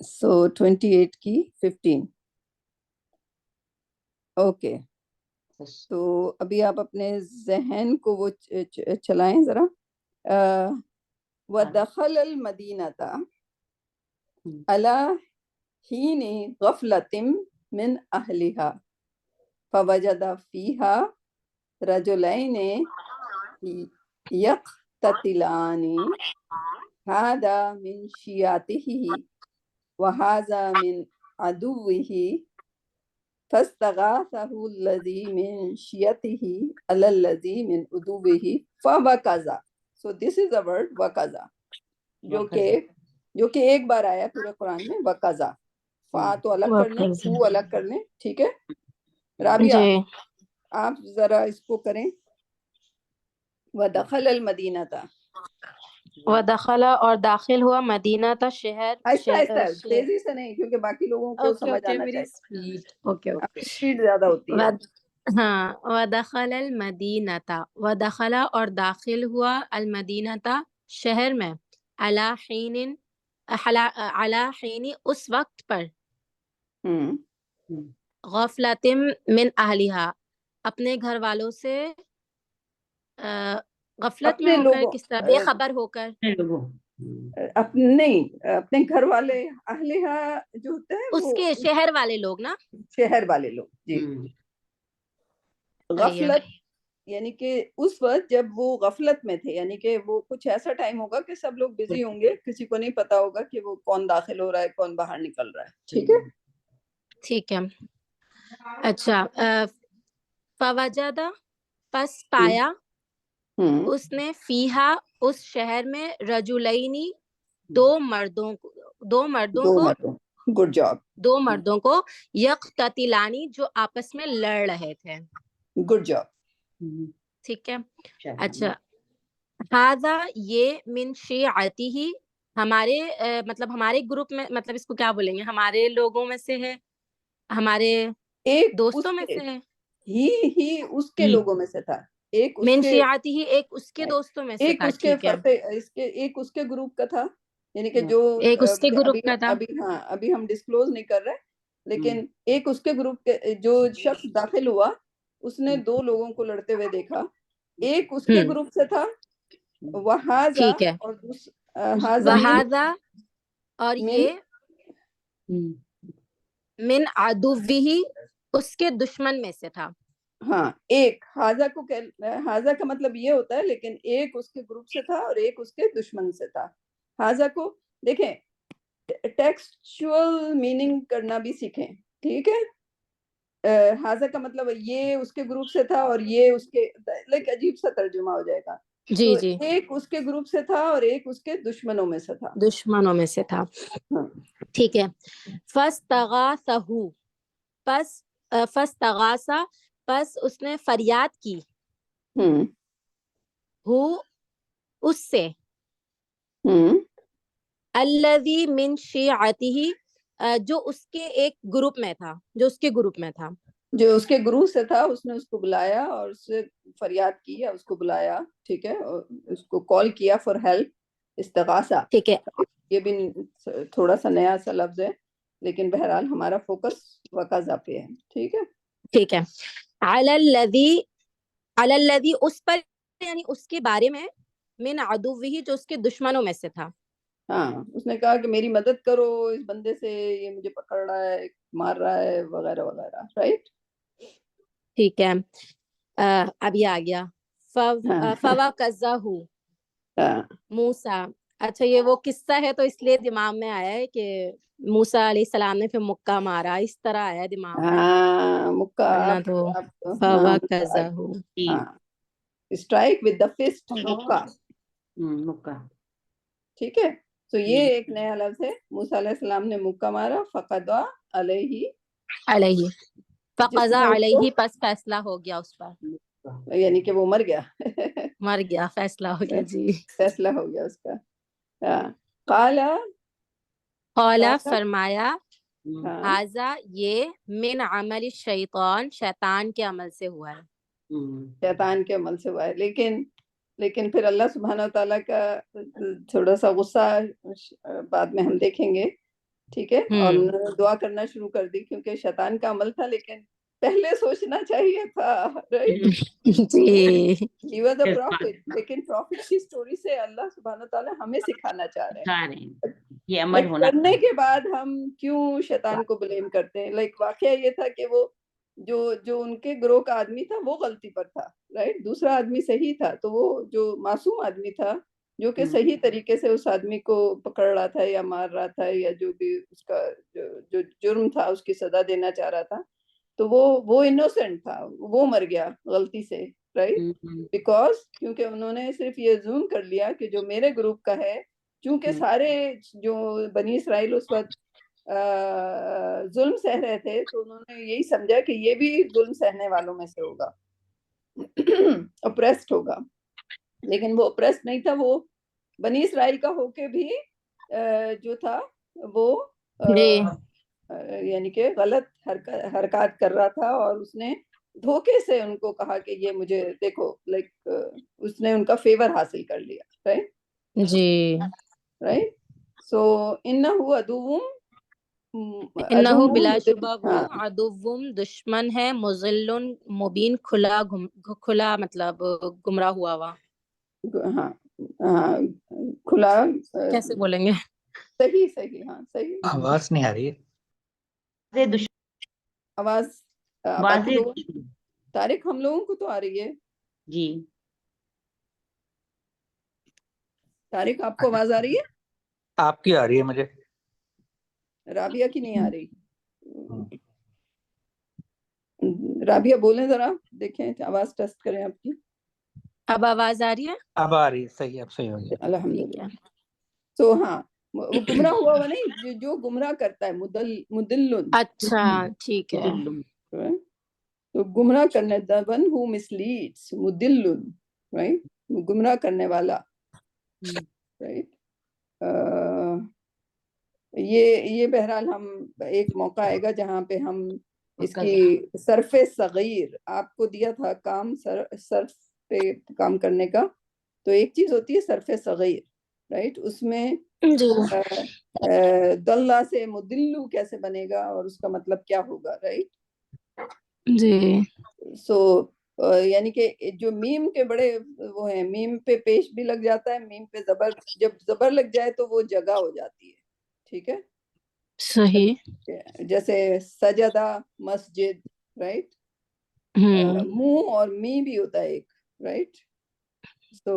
سو 28 کی 15. اوکے, تو ابھی آپ اپنے ذہن کو وہ چلائیں ذرا. وَدَخَلَ الْمَدِينَةَ عَلَى حِينِ غَفْلَةٍ مِّنْ أَهْلِهَا فَوَجَدَ فِيهَا رَجُلَيْنِ يَقْتَتِلَانِ هَذَا مِنْ شِيَعَتِهِ وَهَذَا مِنْ عَدُوِّهِ فَاسْتَغَاثَهُ الَّذِي مِنْ شِيَعَتِهِ عَلَى الَّذِي مِنْ عَدُوِّهِ فَوَكَزَ. So this is the word وَكَزَ, جو کہ ایک بار آیا پورے قرآن میں. وَكَزَ, فا تو الگ کر لیں, تو الگ کر لیں. ٹھیک ہے رابعہ, آپ ذرا اس کو کریں. وَدَخَلَ الْمَدِينَةَ, ودخل اور داخل ہوا مدینہ تا شہر. آہستہ تیزی سے نہیں, کیونکہ باقی لوگوں کو سمجھ آنا چاہیے. اوکے اسپیڈ زیادہ ہوتی ہے. ہاں, ودخل المدینہ تا, ودخل اور داخل ہوا المدینہ تا شہر میں, علی حین اس وقت پر, غفلۃ من اہلہا اپنے گھر والوں سے, غفلت میں اپنے ہو کر, لوگوں کس طرح بے خبر ہو کر. اپنے گھر والے اہلیہ جو ہوتے ہیں اس کے شہر والے لوگ نا, شہر والے لوگ. جی غفلت یعنی کہ اس وقت جب وہ غفلت میں تھے, یعنی کہ وہ کچھ ایسا ٹائم ہوگا کہ سب لوگ بزی ہوں گے, کسی کو نہیں پتا ہوگا کہ وہ کون داخل ہو رہا ہے کون باہر نکل رہا ہے. ٹھیک ہے, ٹھیک ہے. اچھا, فوجد پس پایا, اس نے فیہا اس شہر میں رجلینی دو مردوں گڈ جاب, دو مردوں کو یقتتلانی جو آپس میں لڑ رہے تھے. Good job. ٹھیک ہے. اچھا, ہذا یہ من شیعتہ ہمارے مطلب ہمارے گروپ میں, مطلب اس کو کیا بولیں گے, ہمارے لوگوں میں سے ہے, ہمارے دوستوں میں سے ہے. ہی اس کے لوگوں میں سے تھا, ایک من شیعتہ ایک اس کے دوستوں میں سے ایک تھا. اس کے ٹھیک ہے, ایک اس کے گروپ کا تھا, یعنی کہ جو ایک اس کے گروپ کا تھا. ابھی ہم ڈسکلوز نہیں کر رہے, لیکن ایک اس کے گروپ کے جو شخص داخل ہوا اس نے دو لوگوں کو لڑتے ہوئے دیکھا. ایک اس کے گروپ سے تھا, وہذا, ٹھیک ہے, اور وہذا اور یہ من عدوہ اس کے دشمن میں سے تھا. ہاں, ایک حاضہ کا مطلب یہ ہوتا ہے, لیکن ایک اس کے گروپ سے تھا اور ایک اس کے دشمن سے تھا. حاضہ کو دیکھیں, ٹیکسچوئل میننگ کرنا بھی سیکھیں. ٹھیک ہے, حاضہ کا مطلب یہ اس کے گروپ سے تھا اور یہ اس کے, لائک عجیب سا ترجمہ ہو جائے گا. جی جی, ایک اس کے گروپ سے تھا اور ایک اس کے دشمنوں میں سے تھا. دشمنوں میں سے تھا. ٹھیک ہے. فاستغاثہ پس فاستغاثہ پس اس نے فریاد کی, ہو اس سے, الذی من شیعتہ جو اس کے ایک گروپ میں تھا، جو اس کے گروپ میں تھا، جو اس کے گروہ سے تھا، اس نے اس کو بلایا اور اس سے فریاد کی، یا اس کو بلایا، ٹھیک ہے، اور اس کو کال کیا فار ہیلپ، استغاثہ. ٹھیک ہے، یہ بھی تھوڑا سا نیا سا لفظ ہے، لیکن بہرحال ہمارا فوکس وقضا پہ ہے، ٹھیک ہے. ٹھیک ہے. علی الذی اس پر، یعنی اس کے بارے میں، من عدوہ جو اس کے دشمنوں میں سے تھا. ہاں، اس نے کہا کہ میری مدد کرو اس بندے سے، یہ مجھے پکڑ رہا ہے، مار رہا ہے، وغیرہ وغیرہ، رائٹ. ٹھیک ہے. اب یہ آ گیا فوقظہ موسیٰ. اچھا یہ وہ قصہ ہے تو اس لیے دماغ میں آیا ہے کہ موسیٰ علیہ السلام نے پھر مکہ مارا، اس طرح آیا دماغ میں، ہاں، مکہ، ورنہ تو فوقظہ. ہاں، اسٹرائک ود دا فسٹ، مکہ، مکہ. ٹھیک ہے. تو یہ ایک نیا لفظ ہے. موسیٰ علیہ السلام نے مکہ مارا، فقضا علیہ، علیہ، جس فقضا نے اس علیہ، پس فیصلہ ہو گیا اس پر، کو، یعنی کہ وہ مر گیا. مر گیا، فیصلہ ہو گیا. جی. فیصلہ ہو گیا اس کا. ہاں. قال، قولا فرمایا، ہاں، حاذا یہ، من عمل الشیطان، شیطان کے عمل سے ہوا ہے. شیطان کے عمل سے ہوا ہے. لیکن پھر اللہ سبحانہ و تعالیٰ کا تھوڑا سا غصہ بعد میں ہم دیکھیں گے، ٹھیک ہے. اور انہوں نے دعا کرنا شروع کر دی، کیونکہ شیطان کا عمل تھا، لیکن پہلے سوچنا چاہیے تھا، رائٹ. جی. He was a prophet، لیکن prophet کی سٹوری سے اللہ سبحانہ و تعالیٰ ہمیں سکھانا چاہ رہے ہیں یہ عمل Like ہونا. کرنے کے بعد ہم کیوں شیطان کو بلیم کرتے ہیں. لائک واقعہ یہ تھا کہ وہ جو ان کے گروہ کا آدمی تھا وہ غلطی پر تھا، رائٹ. دوسرا آدمی صحیح تھا، تو وہ جو معصوم آدمی تھا، جو کہ صحیح طریقے سے اس آدمی کو پکڑ رہا تھا یا مار رہا تھا، یا جو بھی اس کا جو جرم تھا اس کی سزا دینا چاہ رہا تھا، تو وہ انوسینٹ تھا، وہ مر گیا غلطی سے، رائٹ. بیکاز کیونکہ انہوں نے صرف یہ زوم کر لیا کہ جو میرے گروپ کا ہے، چونکہ سارے جو بنی اسرائیل اس وقت ظلم سہ رہے تھے، تو انہوں نے یہی سمجھا کہ یہ بھی ظلم سہنے والوں میں سے ہوگا، اپریسڈ ہوگا. لیکن وہ اپریسڈ نہیں تھا، وہ بنی اسرائیل کا ہو کے بھی جو تھا وہ یعنی کہ غلط حرکات کر رہا تھا، اور اس نے دھوکے سے ان کو کہا کہ یہ مجھے دیکھو، لائک اس نے ان کا فیور حاصل کر لیا، رائٹ. جی. رائٹ. سو انہو عدو، انہو بلا شبہ وہ عدوم دشمن ہے، مضل مبین، کھلا مطلب گمراہ ہوا ہوا. ہاں ہاں، کھلا، کیسے بولیں گے؟ صحیح، ہاں صحیح. آواز نہیں آ رہی ہے. آواز باقی لوگوں، طارق ہم لوگوں کو تو آ رہی ہے. جی. طارق آپ کو آواز آ رہی ہے؟ آپ کی آ رہی ہے مجھے. رابعہ کی نہیں آ رہی. رابعہ بولیں ذرا، دیکھیں آواز ٹیسٹ کریں آپ کی. اب آواز آ رہی ہے؟ اب آ رہی ہے، صحیح، اب صحیح ہو گیا. الحمدللہ. تو ہاں، وہ گمراہ ہوا نہیں، جو گمراہ کرتا ہے، مدل. اچھا ٹھیک ہے. تو گمراہ کرنے، the one who misleads، مدل، right، گمراہ کرنے والا، right. یہ بہرحال ہم ایک موقع آئے گا جہاں پہ ہم اس کی صرف صغیر، آپ کو دیا تھا کام صرف پہ کام کرنے کا، تو ایک چیز ہوتی ہے صرف صغیر، رائٹ. اس میں دلہ سے مدلو کیسے بنے گا اور اس کا مطلب کیا ہوگا، رائٹ. جی. سو یعنی کہ جو میم کے بڑے وہ ہیں، میم پہ پیش بھی لگ جاتا ہے، میم پہ زبر، جب زبر لگ جائے تو وہ جگہ ہو جاتی ہے، ٹھیک ہے. صحیح. جیسے سجدہ، مسجد، رائٹ. منہ اور می بھی ہوتا ہے ایک، رائٹ. تو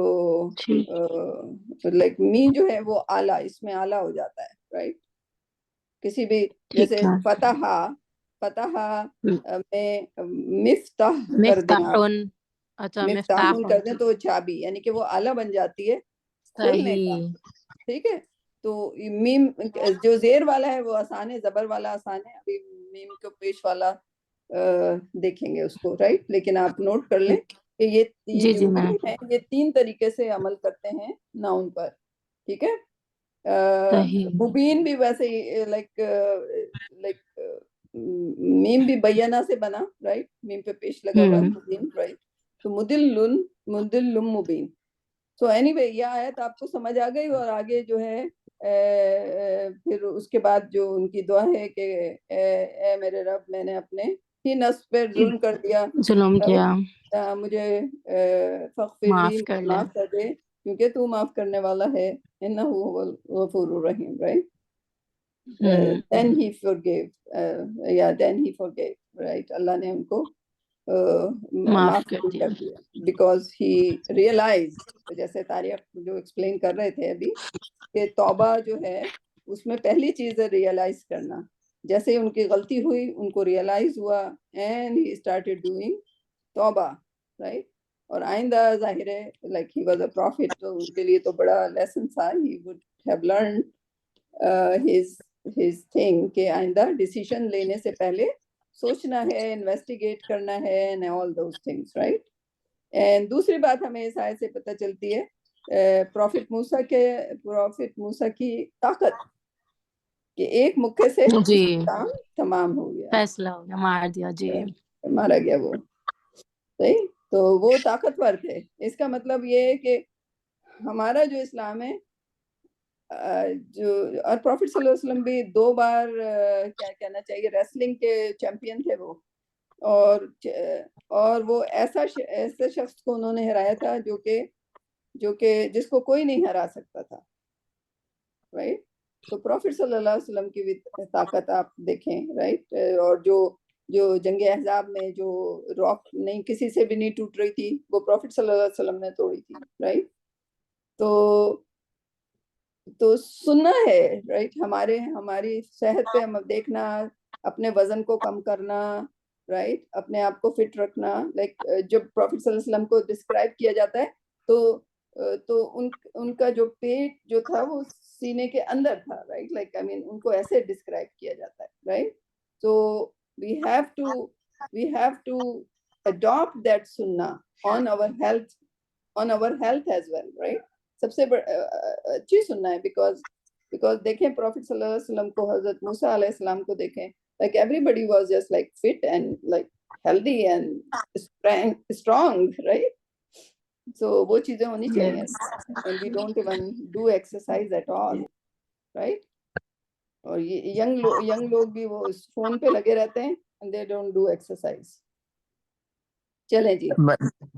لائک می جو ہے وہ آلہ، اس میں آلہ ہو جاتا ہے، رائٹ. کسی بھی جیسے فتح میں مفتاح کر دیں، مفتاح کر دیں تو وہ چابی، یعنی کہ وہ آلہ بن جاتی ہے کھولنے کا، ٹھیک ہے. تو میم جو زیر والا ہے وہ آسان ہے، زبر والا آسان ہے. ابھی میم کو پیش والا دیکھیں گے اس کو، رائٹ. لیکن آپ نوٹ کر لیں کہ یہ جو میم ہے، یہ 3 طریقے سے عمل کرتے ہیں ناؤن پر، ٹھیک ہے. صحیح مبین بھی ویسے ہی لائک میم بھی بیانہ سے بنا، رائٹ، میم پہ پیش لگا ہوا ہے مبین، رائٹ، تو مدل مبین. سو اینی وے یہ آیت آپ کو سمجھ آ گئی، اور آگے جو ہے پھر اس کے بعد جو ان کی دعا ہے کہ اے میرے رب، میں نے اپنے ہی نفس پر ظلم کر دیا، ظلم کیا، مجھے فغفر لی، معاف کر لے. معاف کر دے کیونکہ تو معاف کرنے والا ہے، انہ هو الغفور الرحیم، right. Then he forgave, then he forgave, right. اللہ نے ان کو معاف کر دیا. کر دیا because he realized، جیسے طارق جو ایکسپلین کر رہے تھے ابھی، کہ توبہ جو ہے اس میں پہلی چیز ہے ریئلائز کرنا. جیسے ان کی غلطی ہوئی، ان کو ریئلائز ہوا and he started doing توبہ، رائٹ. اور آئندہ ظاہر ہے like he was a prophet, تو ان کے لیے تو بڑا لیسن تھا. ہی would have learned his thing کہ آئندہ ڈیسیشن لینے سے پہلے سوچنا ہے، انویسٹیگیٹ کرنا ہے and all those things, right. And دوسری بات ہمیں اس آیت سے پتہ چلتی ہے پروفٹ موسیٰ کی طاقت، کہ ایک مکے سے جی، کام تمام ہو گیا، فیصلہ ہو گیا، مار دیا. جی، مارا گیا وہ، صحیح. تو وہ طاقتور تھے. اس کا مطلب یہ ہے کہ ہمارا جو اسلام ہے، جو اور پروفٹ صلی اللہ علیہ وسلم بھی 2 بار کیا کہنا چاہیے ریسلنگ کے چیمپئن تھے وہ، اور وہ ایسے شخص کو انہوں نے ہرایا تھا جو کہ جس کو کوئی نہیں ہرا سکتا تھا، رائٹ. تو پروفٹ صلی اللہ علیہ وسلم کی بھی طاقت آپ دیکھیں، رائٹ. اور جو جنگ احزاب میں جو راک نہیں کسی سے بھی نہیں ٹوٹ رہی تھی، وہ پروفٹ صلی اللہ علیہ وسلم نے توڑی تھی، رائٹ. تو سننا ہے، رائٹ. ہماری صحت پہ ہم دیکھنا، اپنے وزن کو کم کرنا، رائٹ، اپنے آپ کو فٹ رکھنا. لائک جب پروفٹ صلی اللہ علیہ وسلم کو ڈسکرائب کیا جاتا ہے تو ان کا جو پیٹ جو تھا وہ سینے کے اندر تھا، رائٹ. لائک آئی مین ان کو ایسے ڈسکرائب کیا جاتا ہے، رائٹ. تو we have to adopt that sunnah on our health as well, right. سب سے اچھی سننا ہے بیکاز دیکھیں پروفٹ صلی اللہ علیہ وسلم کو، حضرت موسیٰ علیہ السلام کو دیکھیں، like everybody was just like fit and like healthy and strong, right. So وہ چیزیں ہونی چاہیے. and we don't even do exercise at all, right. اور ینگ لوگ بھی وہ فون پہ لگے رہتے ہیں and they don't do exercise. چلیں جی،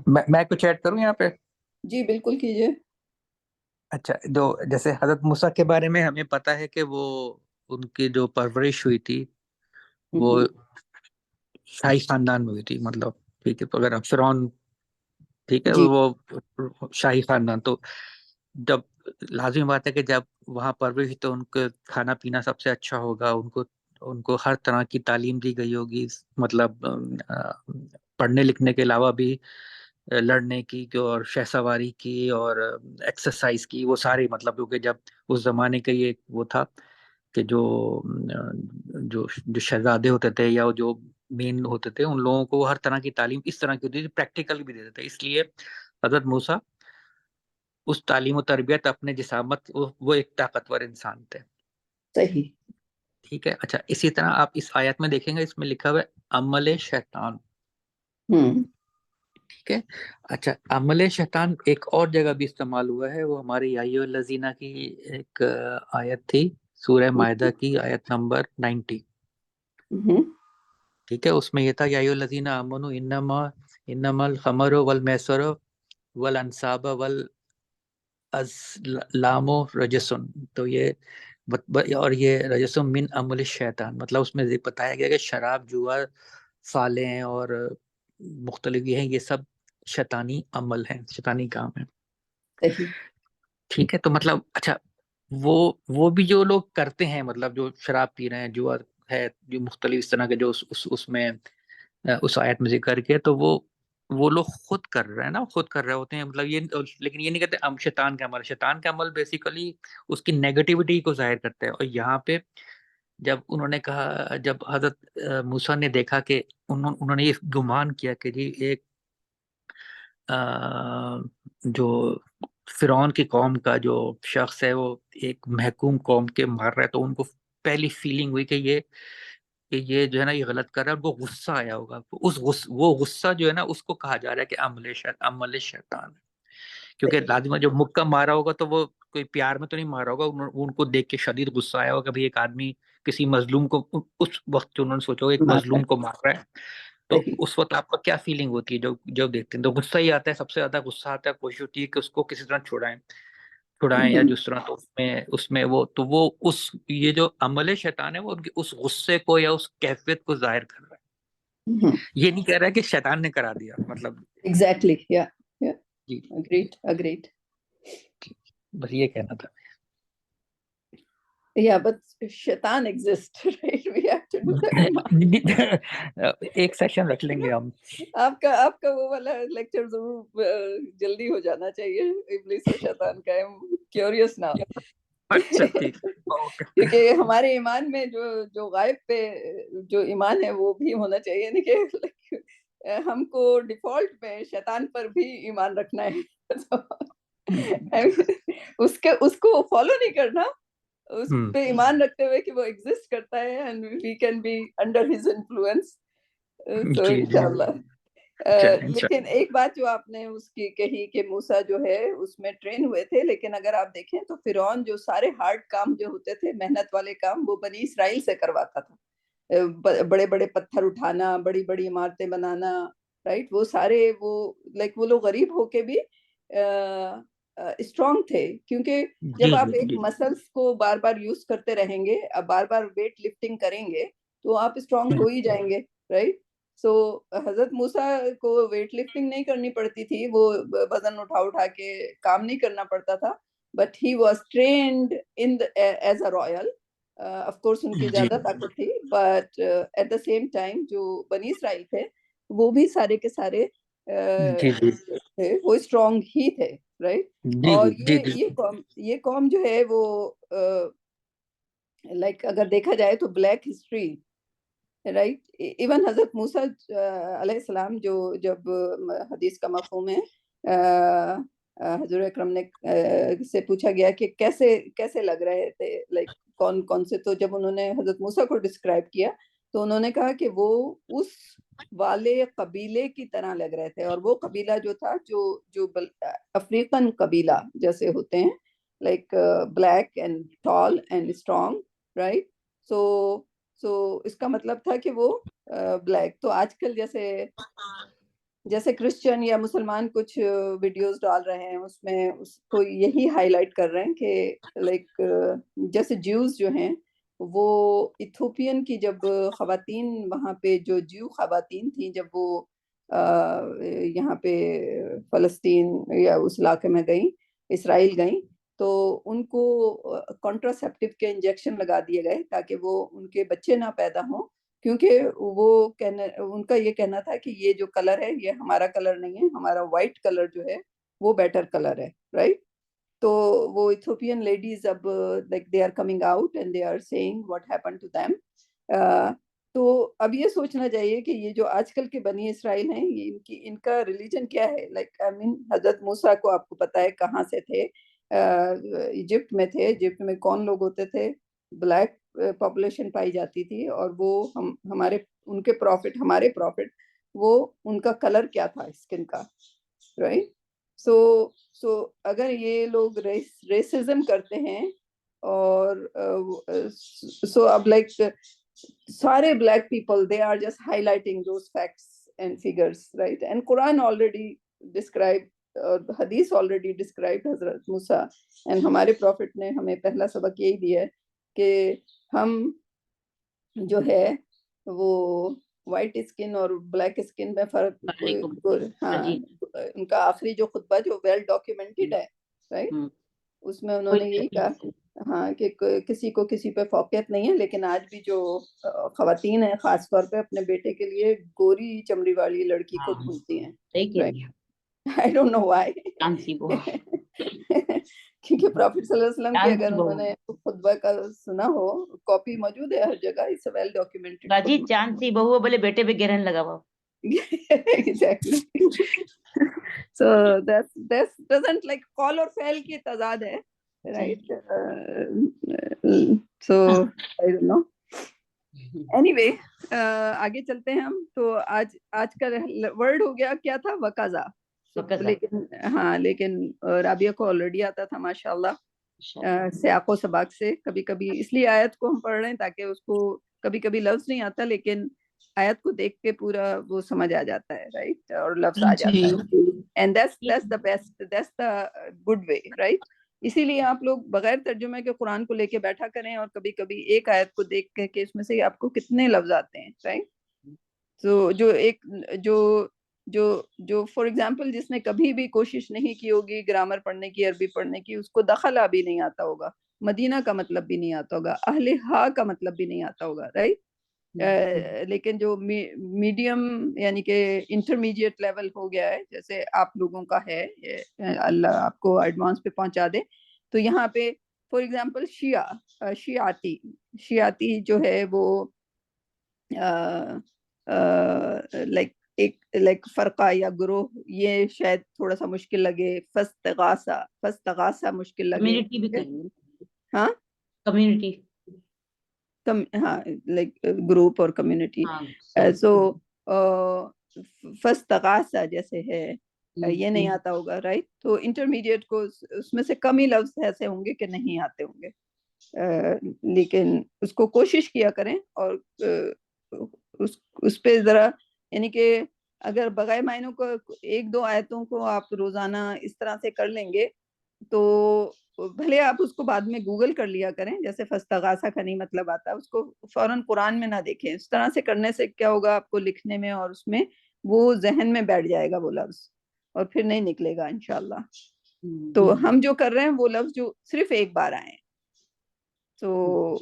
میں کچھ ایڈ کروں یہاں پہ؟ جی بالکل کیجئے. اچھا، جیسے حضرت موسیٰ کے بارے میں ہمیں پتہ ہے کہ وہ ان کی جو پرورش ہوئی تھی وہ شاہی خاندان میں ہوئی تھی، مطلب ٹھیک ہے. تو اگر فرعون، ٹھیک ہے، جی وہ شاہی خاندان، تو جب لازمی بات ہے کہ جب وہاں پرورش ہوئی تو ان کو کھانا پینا سب سے اچھا ہوگا، ان کو ہر طرح کی تعلیم دی گئی ہوگی، مطلب پڑھنے لکھنے کے علاوہ بھی لڑنے کی اور شہ سواری کی اور ایکسرسائز کی، وہ ساری، مطلب کیونکہ جب اس زمانے کا یہ وہ تھا کہ جو شہزادے ہوتے تھے یا جو مین ہوتے تھے، ان لوگوں کو ہر طرح کی تعلیم اس طرح کی ہوتی تھی، پریکٹیکل بھی دیتے تھے. اس لیے حضرت موسیٰ اس تعلیم و تربیت اپنے جسامت، وہ ایک طاقتور انسان تھے. صحیح. ٹھیک ہے. اچھا، اسی طرح آپ اس آیت میں دیکھیں گے، اس میں لکھا ہوا ہے عمل شیطان. ٹھیک ہے. اچھا، عمل شیطان ایک اور جگہ بھی استعمال ہوا ہے، وہ ہماری یا ایھا الذین کی ایک آیت تھی، سورہ مائدہ کی آیت نمبر 90. ٹھیک ہے. اس میں یہ تھا یا ایھا الذین آمنوا انما الخمر والمیسر والانصاب والازلام رجس. تو یہ اور یہ رجس من عمل الشیطان، مطلب اس میں بتایا گیا کہ شراب، جوا، فالیں اور مختلف یہ ہیں، یہ سب شیطانی عمل ہیں، شیطانی کام ہیں. ٹھیک ہے. تو مطلب اچھا، وہ بھی جو لوگ کرتے ہیں، مطلب جو شراب پی رہے ہیں، جوا ہے، جو مختلف اس طرح کے جو اس میں اس آیت میں ذکر کیا، تو وہ لوگ خود کر رہے ہیں نا، خود کر رہے ہوتے ہیں، مطلب یہ، لیکن یہ نہیں کہتے شیطان کا عمل. شیطان کا عمل بیسیکلی اس کی نیگیٹیوٹی کو ظاہر کرتا ہے. اور یہاں پہ جب انہوں نے کہا، جب حضرت موسیٰ نے دیکھا کہ انہوں نے یہ گمان کیا کہ جی ایک جو فرعون کی قوم کا جو شخص ہے وہ ایک محکوم قوم کے مار رہا ہے، تو ان کو پہلی فیلنگ ہوئی کہ یہ جو ہے نا یہ غلط کر رہا ہے، ان کو غصہ آیا ہوگا. وہ غصہ جو ہے نا اس کو کہا جا رہا ہے کہ عمل شیطان ہے، کیونکہ لازمہ جو مکہ مارا ہوگا تو وہ کوئی پیار میں تو نہیں مارا ہوگا، ان کو دیکھ کے شدید غصہ آیا ہوگا کہ ایک آدمی کسی مظلوم کو، اس وقت انہوں نے سوچا ہوگا ایک مظلوم کو مار رہا ہے. تو اس وقت آپ کا کیا فیلنگ ہوتی ہے جب دیکھتے ہیں؟ تو غصہ ہی آتا ہے، سب سے زیادہ غصہ آتا ہے. کوشش ہوتی ہے کہ اس کو کسی طرح چھڑائیں یا جس طرح. تو اس میں وہ یہ جو عمل شیطان ہے وہ اس غصے کو یا اس کیفیت کو ظاہر کر رہا ہے. یہ نہیں کہہ رہا ہے کہ شیطان نے کرا دیا، مطلب ایگزیکٹلی جی اگریڈ بس یہ کہنا تھا. Yeah, but شیطان exist, right? We have to do that. ایک سیشن رکھ لیں گے ہم. آپ کا وہ والا لیکچر ضرور جلدی ہو جانا چاہیے، ابلیس و شیطان کا. کیوریس نا. اچھا ٹھیک. کیونکہ ہمارے ایمان میں جو غائب پہ جو ایمان ہے وہ بھی ہونا چاہیے، نہیں کہ ہم کو ڈیفالٹ میں شیطان پر بھی ایمان رکھنا ہے. اس کو فالو نہیں کرنا، اس پہ ایمان رکھتے ہوئے کہ وہ ایگزسٹ کرتا ہے and we can be under his influence. So انشاءاللہ. لیکن ایک بات جو آپ نے اس کی کہی کہ موسیٰ جو ہے اس میں ٹرین ہوئے تھے، لیکن اگر آپ دیکھیں تو فرعون جو سارے ہارڈ کام جو ہوتے تھے، محنت والے کام، وہ بنی اسرائیل سے کرواتا تھا. بڑے بڑے پتھر اٹھانا، بڑی بڑی عمارتیں بنانا، رائٹ. وہ سارے وہ لوگ غریب ہو کے بھی اسٹرانگ تھے، کیونکہ جب آپ ایک مسلس کو بار بار یوز کرتے رہیں گے، بار بار ویٹ لفٹنگ کریں گے، تو آپ اسٹرانگ ہو ہی جائیں گے، رائٹ. سو حضرت موسیٰ کو ویٹ لفٹنگ نہیں کرنی پڑتی تھی، وہ وزن اٹھا کے کام نہیں کرنا پڑتا تھا، but he was trained as a royal. Of course ان کی زیادہ طاقت تھی، but at the same time جو بنی اسرائیل تھے وہ بھی سارے کے سارے وہ اسٹرانگ ہی تھے، رائٹ. اور یہ قوم جو ہے وہ لائک اگر دیکھا جائے تو بلیک ہسٹری، رائٹ. ایون حضرت موسیٰ علیہ السلام جو جب حدیث کا مفہوم ہے، حضور اکرم نے سے پوچھا گیا کہ کیسے لگ رہے تھے، لائک کون سے، تو جب انہوں نے حضرت موسیٰ کو ڈسکرائب کیا تو انہوں نے کہا کہ وہ اس والے قبیلے کی طرح لگ رہے تھے. اور وہ قبیلہ جو تھا جو افریقن قبیلہ جیسے ہوتے ہیں، like black and tall and strong, right. So اس کا مطلب تھا کہ وہ بلیک. تو آج کل جیسے کرسچن یا مسلمان کچھ ویڈیوز ڈال رہے ہیں، اس میں اس کو یہی ہائی لائٹ کر رہے ہیں کہ لائک جیسے جیوز جو ہیں، وہ ایتھوپین کی جب خواتین وہاں پہ جو جیو خواتین تھیں، جب وہ یہاں پہ فلسطین یا اس علاقے میں گئیں، اسرائیل گئیں، تو ان کو کانٹراسیپٹیو کے انجیکشن لگا دیے گئے تاکہ وہ ان کے بچے نہ پیدا ہوں، کیونکہ ان کا یہ کہنا تھا کہ یہ جو کلر ہے یہ ہمارا کلر نہیں ہے، ہمارا وائٹ کلر جو ہے وہ بیٹر کلر ہے، رائٹ. تو وہ ایتھوپین لیڈیز اب like they are coming out and they are seeing what happen to them. تو اب یہ سوچنا چاہیے کہ یہ جو آج کل کے بنی اسرائیل ہیں، ان کا ریلیجن کیا ہے. لائک آئی مین حضرت موسیٰ کو آپ کو پتہ ہے کہاں سے تھے، ایجپٹ میں تھے. ایجپٹ میں کون لوگ ہوتے تھے؟ بلیک پاپولیشن پائی جاتی تھی. اور وہ ان کے پروفٹ، ہمارے پروفٹ، وہ ان کا کلر کیا تھا اسکن کا، رائٹ. سو اگر یہ لوگ ریسزم کرتے ہیں، اور سو اب لائک سارے black people they are just highlighting those facts and figures, right. And Quran already describe اور حدیث آلریڈی ڈسکرائب حضرت موسیٰ. اینڈ ہمارے پروفٹ نے ہمیں پہلا سبق یہی دیا ہے کہ ہم جو ہے وہ وائٹ اسکن اور بلیک اسکن میں فرق، ہاں ان کا آخری جو خطبہ جو ویل ڈاکیومنٹڈ ہے، رائٹ، اس میں انہوں نے یہی کہا ہاں کہ کسی کو کسی پہ فوقیت نہیں ہے، لیکن آج بھی جو خواتین ہیں خاص طور پہ اپنے بیٹے کے لیے گوری چمڑی والی لڑکی کو ڈھونڈتی ہیں. I don't know why. کیونکہ پروفٹ صلی اللہ علیہ وسلم کی اگر انہوں نے خطبہ کا سنا ہو، کاپی موجود ہے ہر جگہ، it's a well documented. باجی چاند سی بہو بولے بیٹے پہ گرہن لگا ہوا. Exactly. So that's doesn't like قول اور فعل کی تضاد ہے, right? So I don't know. Anyway, آگے چلتے ہیں ہم. تو آج کا ورڈ ہو گیا, کیا تھا؟ وقزا. لیکن ہاں, لیکن رابعہ کو آلریڈی آتا تھا ماشاء اللہ سیاق و سباق سے. کبھی کبھی اس لیے آیت کو ہم پڑھ رہے ہیں تاکہ اس کو کبھی کبھی لفظ نہیں آتا لیکن آیت کو دیکھ کے پورا وہ سمجھ آ جاتا ہے, رائٹ, اور لفظ آ جاتا ہے. And that's the best, that's the good way, right? اسی لیے آپ لوگ بغیر ترجمے کے قرآن کو لے کے بیٹھا کریں اور کبھی کبھی ایک آیت کو دیکھ کے اس میں سے آپ کو کتنے لفظ آتے ہیں, رائٹ. تو جو ایک جو فار ایگزامپل جس نے کبھی بھی کوشش نہیں کی ہوگی گرامر پڑھنے کی, عربی پڑھنے کی, اس کو دخل بھی نہیں آتا ہوگا, مدینہ کا مطلب بھی نہیں آتا ہوگا, اہل ہا کا مطلب بھی نہیں آتا ہوگا, رائٹ. لیکن جو میڈیم یعنی کہ انٹرمیڈیٹ لیول ہو گیا ہے, جیسے آپ لوگوں کا ہے, اللہ آپ کو ایڈوانس پہ پہنچا دے, تو یہاں پہ فار ایگزامپل شیعاتی جو ہے وہ لائک فرقہ یا گروہ, یہ شاید تھوڑا سا مشکل لگے. فاستغاثہ مشکل لگے. ہاں کمیونٹی, ہاں, لائک گروپ اور کمیونٹی. سو فاستغاثہ جیسے ہے, یہ نہیں آتا ہوگا, رائٹ. تو انٹرمیڈیٹ کو اس میں سے کم ہی لفظ ایسے ہوں گے کہ نہیں آتے ہوں گے, لیکن اس کو کوشش کیا کریں اور اس پہ ذرا, یعنی کہ اگر بغیر معنوں کو ایک دو آیتوں کو آپ روزانہ اس طرح سے کر لیں گے تو بھلے آپ اس کو بعد میں گوگل کر لیا کریں, جیسے فاستغاثہ کا نہیں مطلب آتا, اس کو فوراً قرآن میں نہ دیکھیں. اس طرح سے کرنے سے کیا ہوگا, آپ کو لکھنے میں اور اس میں وہ ذہن میں بیٹھ جائے گا وہ لفظ, اور پھر نہیں نکلے گا انشاءاللہ. تو ہم جو کر رہے ہیں وہ لفظ جو صرف ایک بار آئے ہیں, تو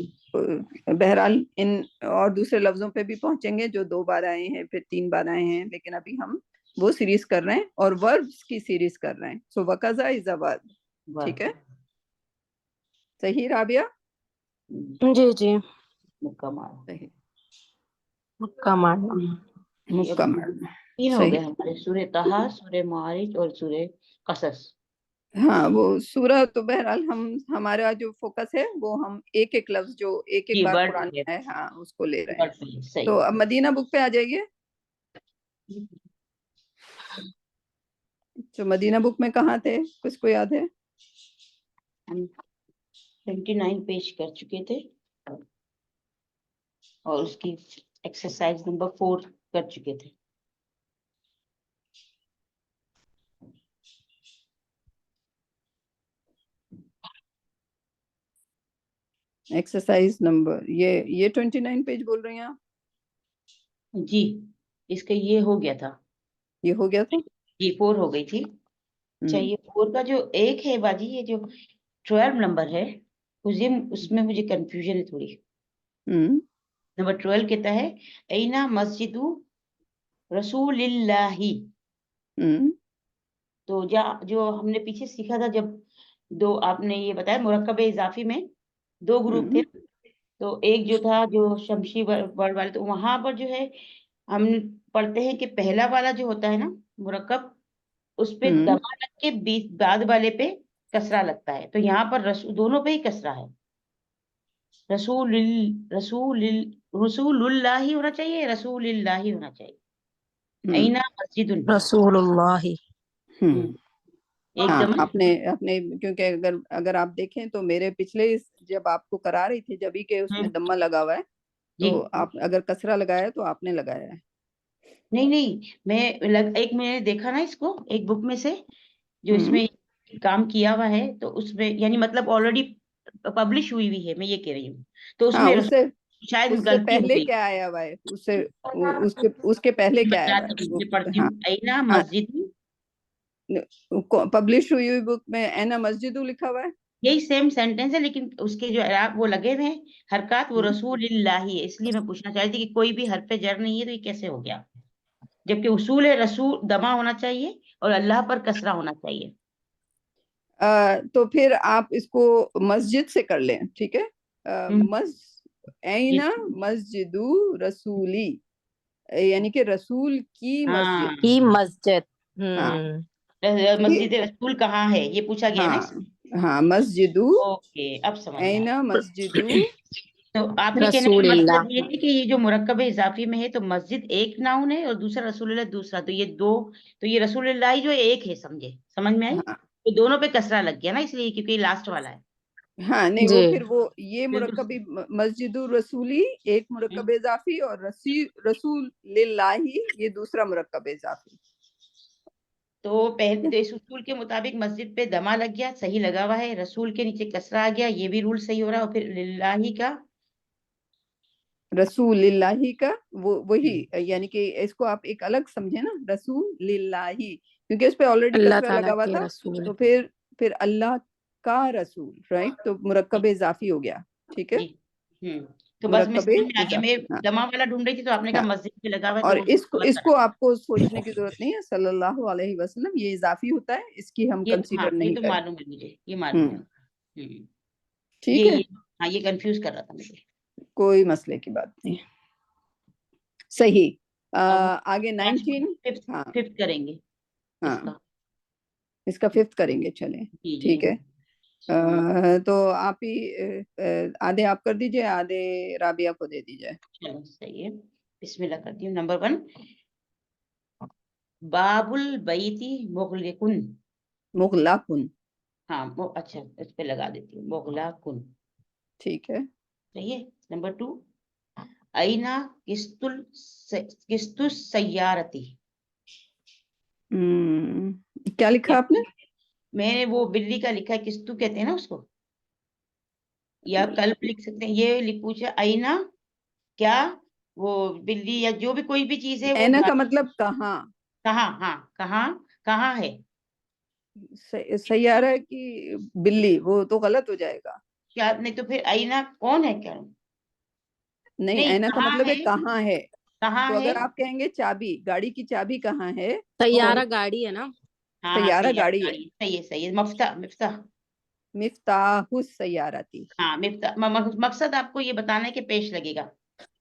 بہرحال ان اور دوسرے لفظوں پہ بھی پہنچیں گے جو 2 بار آئے ہیں, پھر 3 بار آئے ہیں, لیکن ابھی ہم وہ سیریز کر رہے ہیں اور وربس کی سیریز کر رہے ہیں. سو وقزا از اے ورب. ٹھیک ہے, صحیح رابعہ؟ جی جی, صحیح, مکہ مارنا. مکمل. 3 ہو گئے ہمارے, سورہ طہ, سورہ معارج اور سورہ قصص. ہاں, وہ سورہ تو بہرحال ہمارا جو فوکس ہے وہ ہم ایک ایک لفظ جو ایک ایک بار قرآن میں ہے, ہاں, اس کو لے رہے ہیں. تو اب مدینہ بک پہ آ جائیے. جو مدینہ بک میں کہاں تھے, کس کو یاد ہے؟ ہم 29 پیج کر چکے تھے اور اس کی ایکسرسائز نمبر 4 کر چکے تھے. ایکسرسائز نمبر یہ 29 پیج بول رہی ہیں آپ؟ جی, اس کا یہ ہو گیا تھا, یہ ہو گیا تھا, جی 4 ہو گئی تھی. اچھا, یہ 4 کا جو ایک ہے باجی, یہ جو 12 نمبر ہے, اس میں مجھے کنفیوژن ہے تھوڑی. نمبر 12 کہتا ہے اینا مسجد رسول اللہ. تو جو ہم نے پیچھے سیکھا تھا, جب دو آپ نے یہ بتایا مرکب اضافی میں 2 گروپ تھے, تو ایک جو تھا جو شمشی ورڈ والے, تو وہاں پر جو ہے ہم پڑھتے ہیں کہ پہلا والا جو ہوتا ہے نا مرکب, اس پہ دما لگ کے بعد والے پہ کسرہ لگتا ہے. تو یہاں پر دونوں پہ ہی کسرہ ہے. رسول اللہ ہی ہونا چاہیے, رسول اللہ ہی ہونا چاہیے. اینا مسجد رسول اللہ. ہاں, اپنے کیونکہ اگر آپ دیکھیں تو میرے پچھلے جب آپ کو کرا رہی تھی جبھی کہ اس میں دمہ لگا ہوا ہے, تو آپ اگر کسرہ لگایا تو آپ نے لگایا ہے. نہیں, میں نے دیکھا نا اس کو ایک بک میں سے جو اس میں کام کیا ہوا ہے, تو اس میں یعنی مطلب آلریڈی پبلش ہوئی ہے, میں یہ کہہ رہی ہوں. تو اس میں شاید غلطی ہو گئی. کیا آیا ہوا ہے, اس کے پہلے کیا آیا ہوا ہے؟ اینا مسجد, پبلش ہوئی بک میں اینا مسجد لکھا ہوا ہے, یہی سیم سینٹینس ہے, لیکن اس کے جو اعراب وہ لگے ہوئے ہیں حرکات, وہ رسول اللہ ہے. اس لیے میں پوچھنا چاہتی تھی کہ کوئی بھی حرف جر نہیں ہے تو یہ کیسے ہو گیا, جبکہ اصول ہے رسول دما ہونا چاہیے اور اللہ پر کسرہ ہونا چاہیے. تو پھر آپ اس کو مسجد سے کر لیں, ٹھیک ہے. اینا مسجد رسولی, یعنی کہ رسول کی مسجد. کی مسجد. مسجد رسول کہاں ہے یہ پوچھا گیا ہے نا. ہاں مسجدو اوکے اب سمجھ میں اینا مسجدو تو آپ کے کہنے رسول کا اللہ. مطلب یہ ہے کہ یہ جو مرکب اضافی میں ہے تو مسجد ایک ناؤن ہے اور دوسرا رسول اللہ دوسرا, تو یہ دو, تو یہ رسول اللہ جو ایک ہے, سمجھ میں آئی. ہاں تو دونوں پہ کسرہ لگ گیا نا اس لیے کیونکہ یہ لاسٹ والا ہے. ہاں نہیں وہ جی. پھر وہ یہ بالکل. مرکب مسجد الرسولی ایک مرکب اضافی اور رسول للہ یہ دوسرا مرکب اضافی. تو پہلے تو اس اصول کے مطابق مسجد پہ دمہ لگ گیا, صحیح لگا ہوا ہے. رسول کے نیچے کسرہ آ گیا, یہ بھی رول صحیح ہو رہا ہے. اور پھر للہ کا رسول اللہ کا وہی یعنی کہ اس کو آپ ایک الگ سمجھے نا, رسول للہ کیونکہ اس پہ آلریڈی اللہ کسرہ تعالیٰ لگا ہوا کے تھا, رسول. تو پھر اللہ کا رسول, رائٹ, تو مرکب اضافی ہو گیا. ٹھیک ہے, جی. تو بس میں مرکب سمجھ میں آ گیا, میں اضافی. دمہ والا ڈھونڈ رہی تھی تو آپ نے کہا ہاں مسجد پہ لگا ہوا ہے اور تو اس غلط کو کرا. آپ کو سوچنے کی ضرورت نہیں ہے, صلی اللہ علیہ وسلم یہ اضافی ہوتا ہے, اس کی ہم یہ کنسیڈر یہ نہیں تو کریں. معلوم ہے مجھے, یہ معلوم ہے. ٹھیک ہے, ہاں یہ کنفیوز کر رہا تھا مجھے. کوئی مسئلے کی بات نہیں. صحیح. اب آگے 19. ہاں ففتھ کریں گے ہاں اس کا. اس کا 5th کریں گے, چلیں جی ٹھیک ہے. تو آپ ہی آدھے آپ کر دیجئے, آدھے رابعہ کو دے دیجئے. چلو صحیح ہے, بسم اللہ کرتی ہوں. نمبر 1 باب البیتی مغلقن. مغلقن. ہاں اچھا اس پہ لگا دیتی ہوں مغلقن. ٹھیک ہے. صحیح ہے. نمبر 2 اینا قسط السیارتی. کیا لکھا آپ نے؟ میں نے وہ بلی کا لکھا ہے, قسطو کہتے ہیں نا اس کو, یا کلب لکھ سکتے ہیں. یہ پوچھا اینا کیا وہ بلی یا جو بھی کوئی بھی چیز ہے وہ اینا کا مطلب کہاں, کہاں. ہاں کہاں ہے. سیارہ کی بلی, وہ تو غلط ہو جائے گا. کیا نہیں تو پھر اینا کون ہے کیا؟ نہیں, اینا کا مطلب ہے کہاں ہے. کہاں تو ہے. اگر آپ کہیں گے چابی, گاڑی کی چابی کہاں ہے, سیارہ گاڑی ہے نا. ہاں سیارہ گاڑی ہے. صحیح ہے. مفتاح مفتاح السیارتی. ہاں مفتاح, مقصد آپ کو یہ بتانا ہے کہ پیش لگے گا.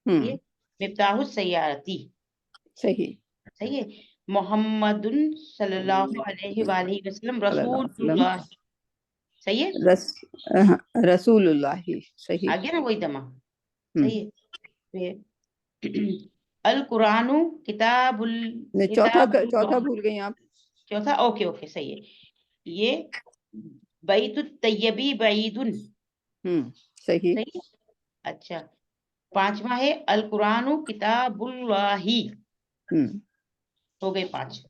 یہ مفتاح السیارتی. صحیح. صحیح ہے. محمد صلی اللہ علیہ وآلہ وسلم صلی اللہ رسول علیہ وسلم. اللہ. صحیح ہے. رسول اللہ. صحیح. آگے نا وہی دمہ. صحیح ہے. القرآن کتاب چوتھا بھول گئی آپ. چوتھا اوکے صحیح ہے. یہ بیت الطیبی بعید. صحیح. صحیح. اچھا 5واں ہے القرآن کتاب اللہ. ہو گئے 5.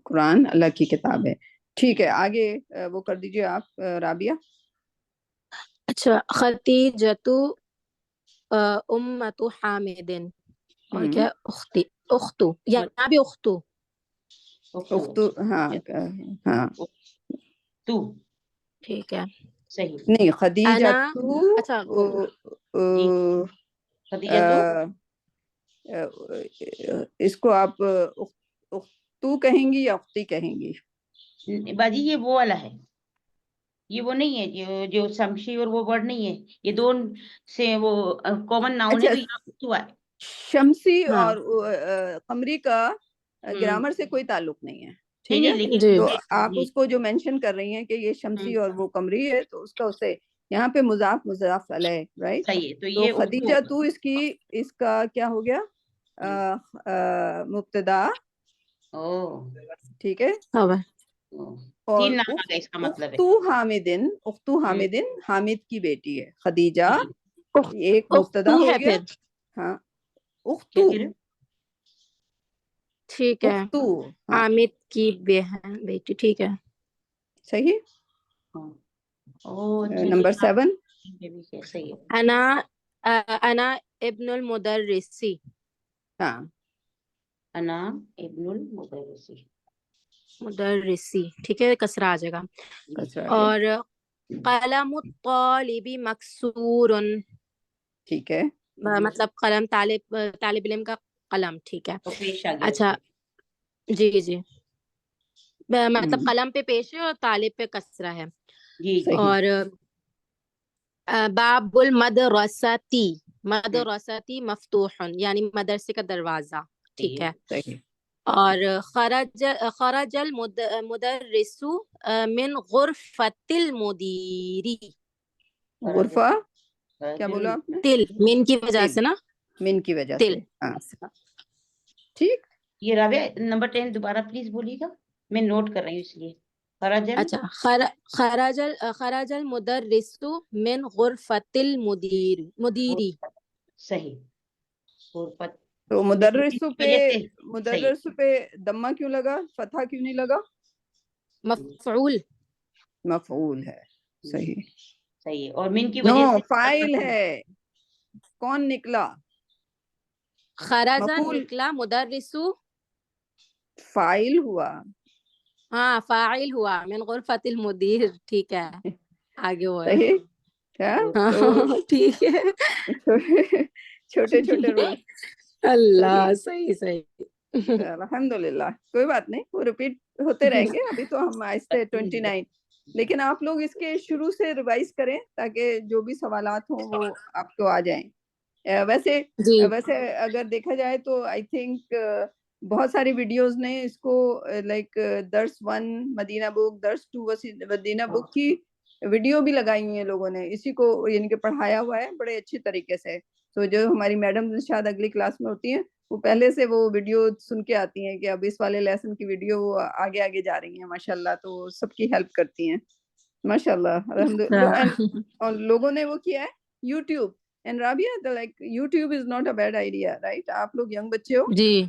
قرآن اللہ کی کتاب ہے. ٹھیک ہے, آگے وہ کر دیجئے آپ رابعہ. اچھا ختیجۃ امۃ حامد. اور کیا اختو, یہاں بھی اختو. ہاں تو ٹھیک ہے. صحیح. نہیں, خدیجہ اچھا جی خدیجہ تو اس کو آپ اختو کہیں گی یا اختی کہیں گی؟ باجی یہ وہ والا ہے, یہ وہ نہیں ہے جو شمشی اور وہ ورڈ نہیں ہے, یہ دو سے وہ کامن ناؤن ہے. تو یہ شمسی ہاں اور قمری کا گرامر سے کوئی تعلق نہیں ہے. ٹھیک نہیں ہے, لیکن تو آپ اس کو جو مینشن کر رہی ہیں کہ یہ شمسی اور وہ قمری ہے, تو اس کا اسے یہاں پہ مضاف علیہ, رائٹ. صحیح ہے. تو تو یہ خدیجہ تو اس کا کیا ہو گیا, مبتدا. ٹھیک ہے. اور 3 نام آ گئے اس کا مطلب ہے. اختو حامدن حامد کی بیٹی ہے خدیجہ, ایک مبتدا ہو ہے گیا. پھر ہاں اختو. ٹھیک ہے, اختو حامد کی بیٹی. ٹھیک ہے. صحیح. نمبر 7 انا ابن المدرسی. ہاں انا ابن المدرسی. مدرسی ٹھیک ہے, کسرہ آ جائے گا. اور قلم الطالب مکسور. ٹھیک ہے, مطلب قلم طالب علم کا قلم. ٹھیک ہے. اچھا جی مطلب قلم پہ پیش ہے اور طالب پہ کسرہ ہے. اور باب المدرستی مفتوح, یعنی مدرسے کا دروازہ. ٹھیک ہے. اور خرج المدرس من غرفۃ المدیری. غرفہ کیا بولا آپ نے؟ تل من کی وجہ سے نا, من کی وجہ تل. سے. ہاں ٹھیک. یہ رابعہ نمبر 10 دوبارہ پلیز بولیے گا, میں نوٹ کر رہی ہوں اس لیے. اچھا, خرج المدرس من غرفۃ مدیری. صحیح. غرفت تو مدرس پہ دمہ کیوں لگا, فتحہ کیوں نہیں لگا؟ مفعول. مفعول ہے. صحیح. صحیح. اور من کی وجہ سے فاعل ہے. کون نکلا؟ خرج مفعول نکلا, مدرس فاعل ہوا. ہاں فاعل ہوا, من غرفۃ المدیر. ٹھیک ہے, آگے ہوا ہے. صحیح. کیا ہاں ٹھیک ہے. چھوٹے چھوٹے رول. اللہ, صحیح. الحمدللہ, کوئی بات نہیں, وہ ریپیٹ ہوتے رہیں گے. ابھی تو ہم آہستہ 29, لیکن آپ لوگ اس کے شروع سے ریوائز کریں تاکہ جو بھی سوالات ہوں وہ آپ کو آ جائیں. ویسے اگر دیکھا جائے تو آئی تھنک بہت ساری ویڈیوز نے اس کو لائک درس 1 مدینہ بک, درس 2 مدینہ بک کی ویڈیو بھی لگائی ہوئی ہیں لوگوں نے, اسی کو یعنی کہ پڑھایا ہوا ہے بڑے اچھی طریقے سے. تو جو ہماری میڈم شاید اگلی کلاس میں ہوتی ہیں وہ پہلے سے وہ ویڈیو سن کے آتی ہیں کہ اب اس والے لیسن کی ویڈیو وہ آگے جا رہی ہیں ماشاءاللہ, تو سب کی ہیلپ کرتی ہیں ماشاءاللہ. اور لوگوں نے وہ کیا ہے YouTube. And Rabia like YouTube is not a bad idea, right? آپ لوگ ینگ بچے ہو جی,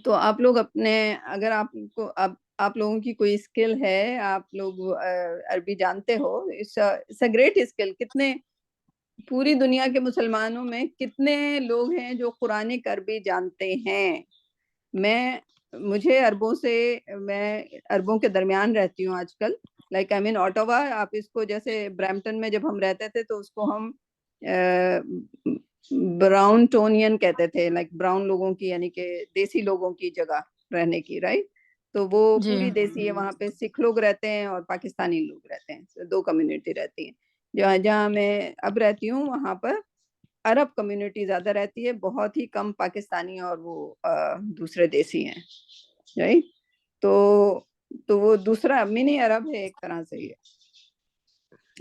تو آپ لوگ اپنے, اگر آپ لوگوں کی کوئی اسکل ہے, آپ لوگ عربی جانتے ہو, اٹس اے گریٹ اسکل. کتنے پوری دنیا کے مسلمانوں میں کتنے لوگ ہیں جو قرآن عربی جانتے ہیں؟ مجھے میں عربوں کے درمیان رہتی ہوں آج کل. لائک آئی مین اوٹاوا, آپ اس کو جیسے برامپٹن میں جب ہم رہتے تھے تو اس کو ہم براؤن ٹونین کہتے تھے, لائک براؤن لوگوں کی یعنی کہ دیسی لوگوں کی جگہ رہنے کی, رائٹ؟ تو وہ پوری دیسی ہے, وہاں پہ سکھ لوگ رہتے ہیں اور پاکستانی لوگ رہتے ہیں, 2 کمیونٹی رہتی ہیں. جہاں میں اب رہتی ہوں وہاں پر عرب کمیونٹی زیادہ رہتی ہے, بہت ہی کم پاکستانی اور وہ دوسرے دیسی ہیں, رائٹ؟ تو وہ دوسرا منی عرب ہے ایک طرح سے یہ,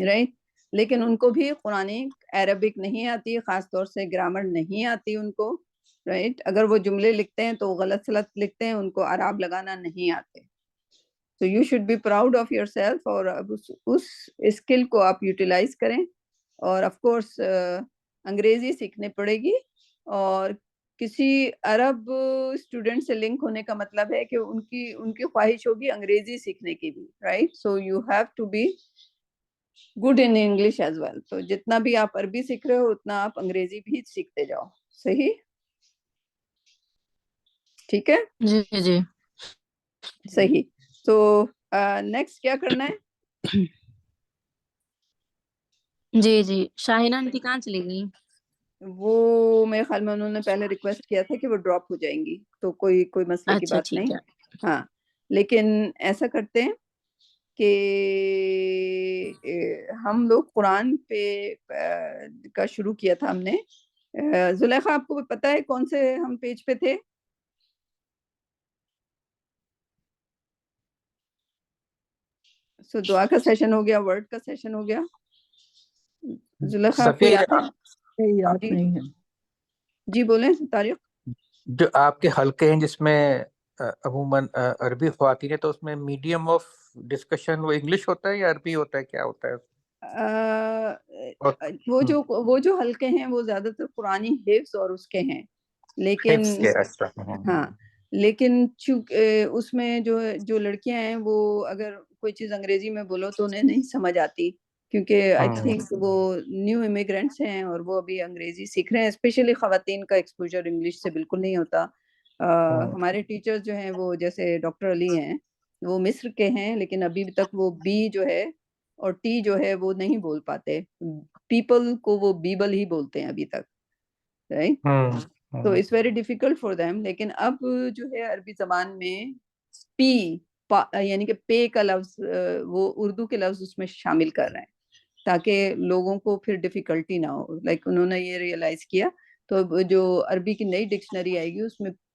رائٹ؟ لیکن ان کو بھی قرآن عربک نہیں آتی, خاص طور سے گرامر نہیں آتی ان کو, رائٹ؟ اگر وہ جملے لکھتے ہیں تو غلط سلط لکھتے ہیں, ان کو اعراب لگانا نہیں آتے. So you should be proud of yourself, اور اس اسکل کو آپ یوٹیلائز کریں. اور آف کورس انگریزی سیکھنے پڑے گی, اور کسی عرب اسٹوڈنٹ سے لنک ہونے کا مطلب ہے کہ ان کی خواہش ہوگی انگریزی سیکھنے کی بھی, right? So you have to be good in English as well. تو جتنا بھی آپ عربی سیکھ رہے ہو اتنا آپ انگریزی بھی سیکھتے جاؤ. صحیح, ٹھیک ہے؟ جی صحیح. تو نیکسٹ کیا کرنا ہے؟ جی. شاہینہ انٹی کہاں چلی گئی؟ وہ میرے خیال میں انہوں نے پہلے ریکویسٹ کیا تھا کہ وہ ڈراپ ہو جائیں گی, تو کوئی مسئلے کی اچھا بات ٹھیک نہیں. ہے. ہاں, لیکن ایسا کرتے ہیں کہ ہم لوگ قرآن پہ کا شروع کیا تھا ہم نے. زلیخا, آپ کو پتہ ہے کون سے ہم پیج پہ تھے؟ سو دعا کا سیشن ہو گیا, ورڈ کا سیشن ہو گیا. زلیخا آپ کو یاد ہے؟ یاد نہیں ہے. جی بولیں طارق. جو آپ کے حلقے ہیں جس میں عموماً عربی خواتین ہیں, تو اس میں میڈیم آف ڈسکشن وہ انگلش ہوتا ہے یا عربی ہوتا ہے, کیا ہوتا ہے؟ وہ جو حلقے ہیں وہ زیادہ تر قرآنی حفظ اور اس کے ہیں, لیکن ہاں, لیکن چونکہ اس میں جو لڑکیاں ہیں وہ اگر کوئی چیز انگریزی میں بولو تو انہیں نہیں سمجھ آتی, کیونکہ آئی تھنک وہ نیو امیگرینٹس ہیں اور وہ ابھی انگریزی سیکھ رہے ہیں. اسپیشلی خواتین کا ایکسپوجر انگلش سے بالکل نہیں ہوتا. ہمارے ٹیچر جو ہیں وہ جیسے ڈاکٹر علی ہیں, وہ مصر کے ہیں, لیکن ابھی تک وہ بی جو ہے اور ٹی جو ہے وہ نہیں بول پاتے. پیپل کو وہ بیبل ہی بولتے ہیں ابھی تک, رائٹ؟ تو it's very difficult for them. لیکن اب جو ہے عربی زبان میں پی یعنی کہ پے کا لفظ وہ اردو کے لفظ اس میں شامل کر رہے ہیں تاکہ لوگوں کو پھر ڈیفیکلٹی نہ ہو. لائک انہوں نے یہ ریئلائز کیا, تو جو عربی کی نئی ڈکشنری آئے گی اس میں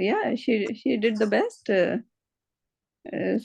yeah, she did the best,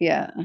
yeah,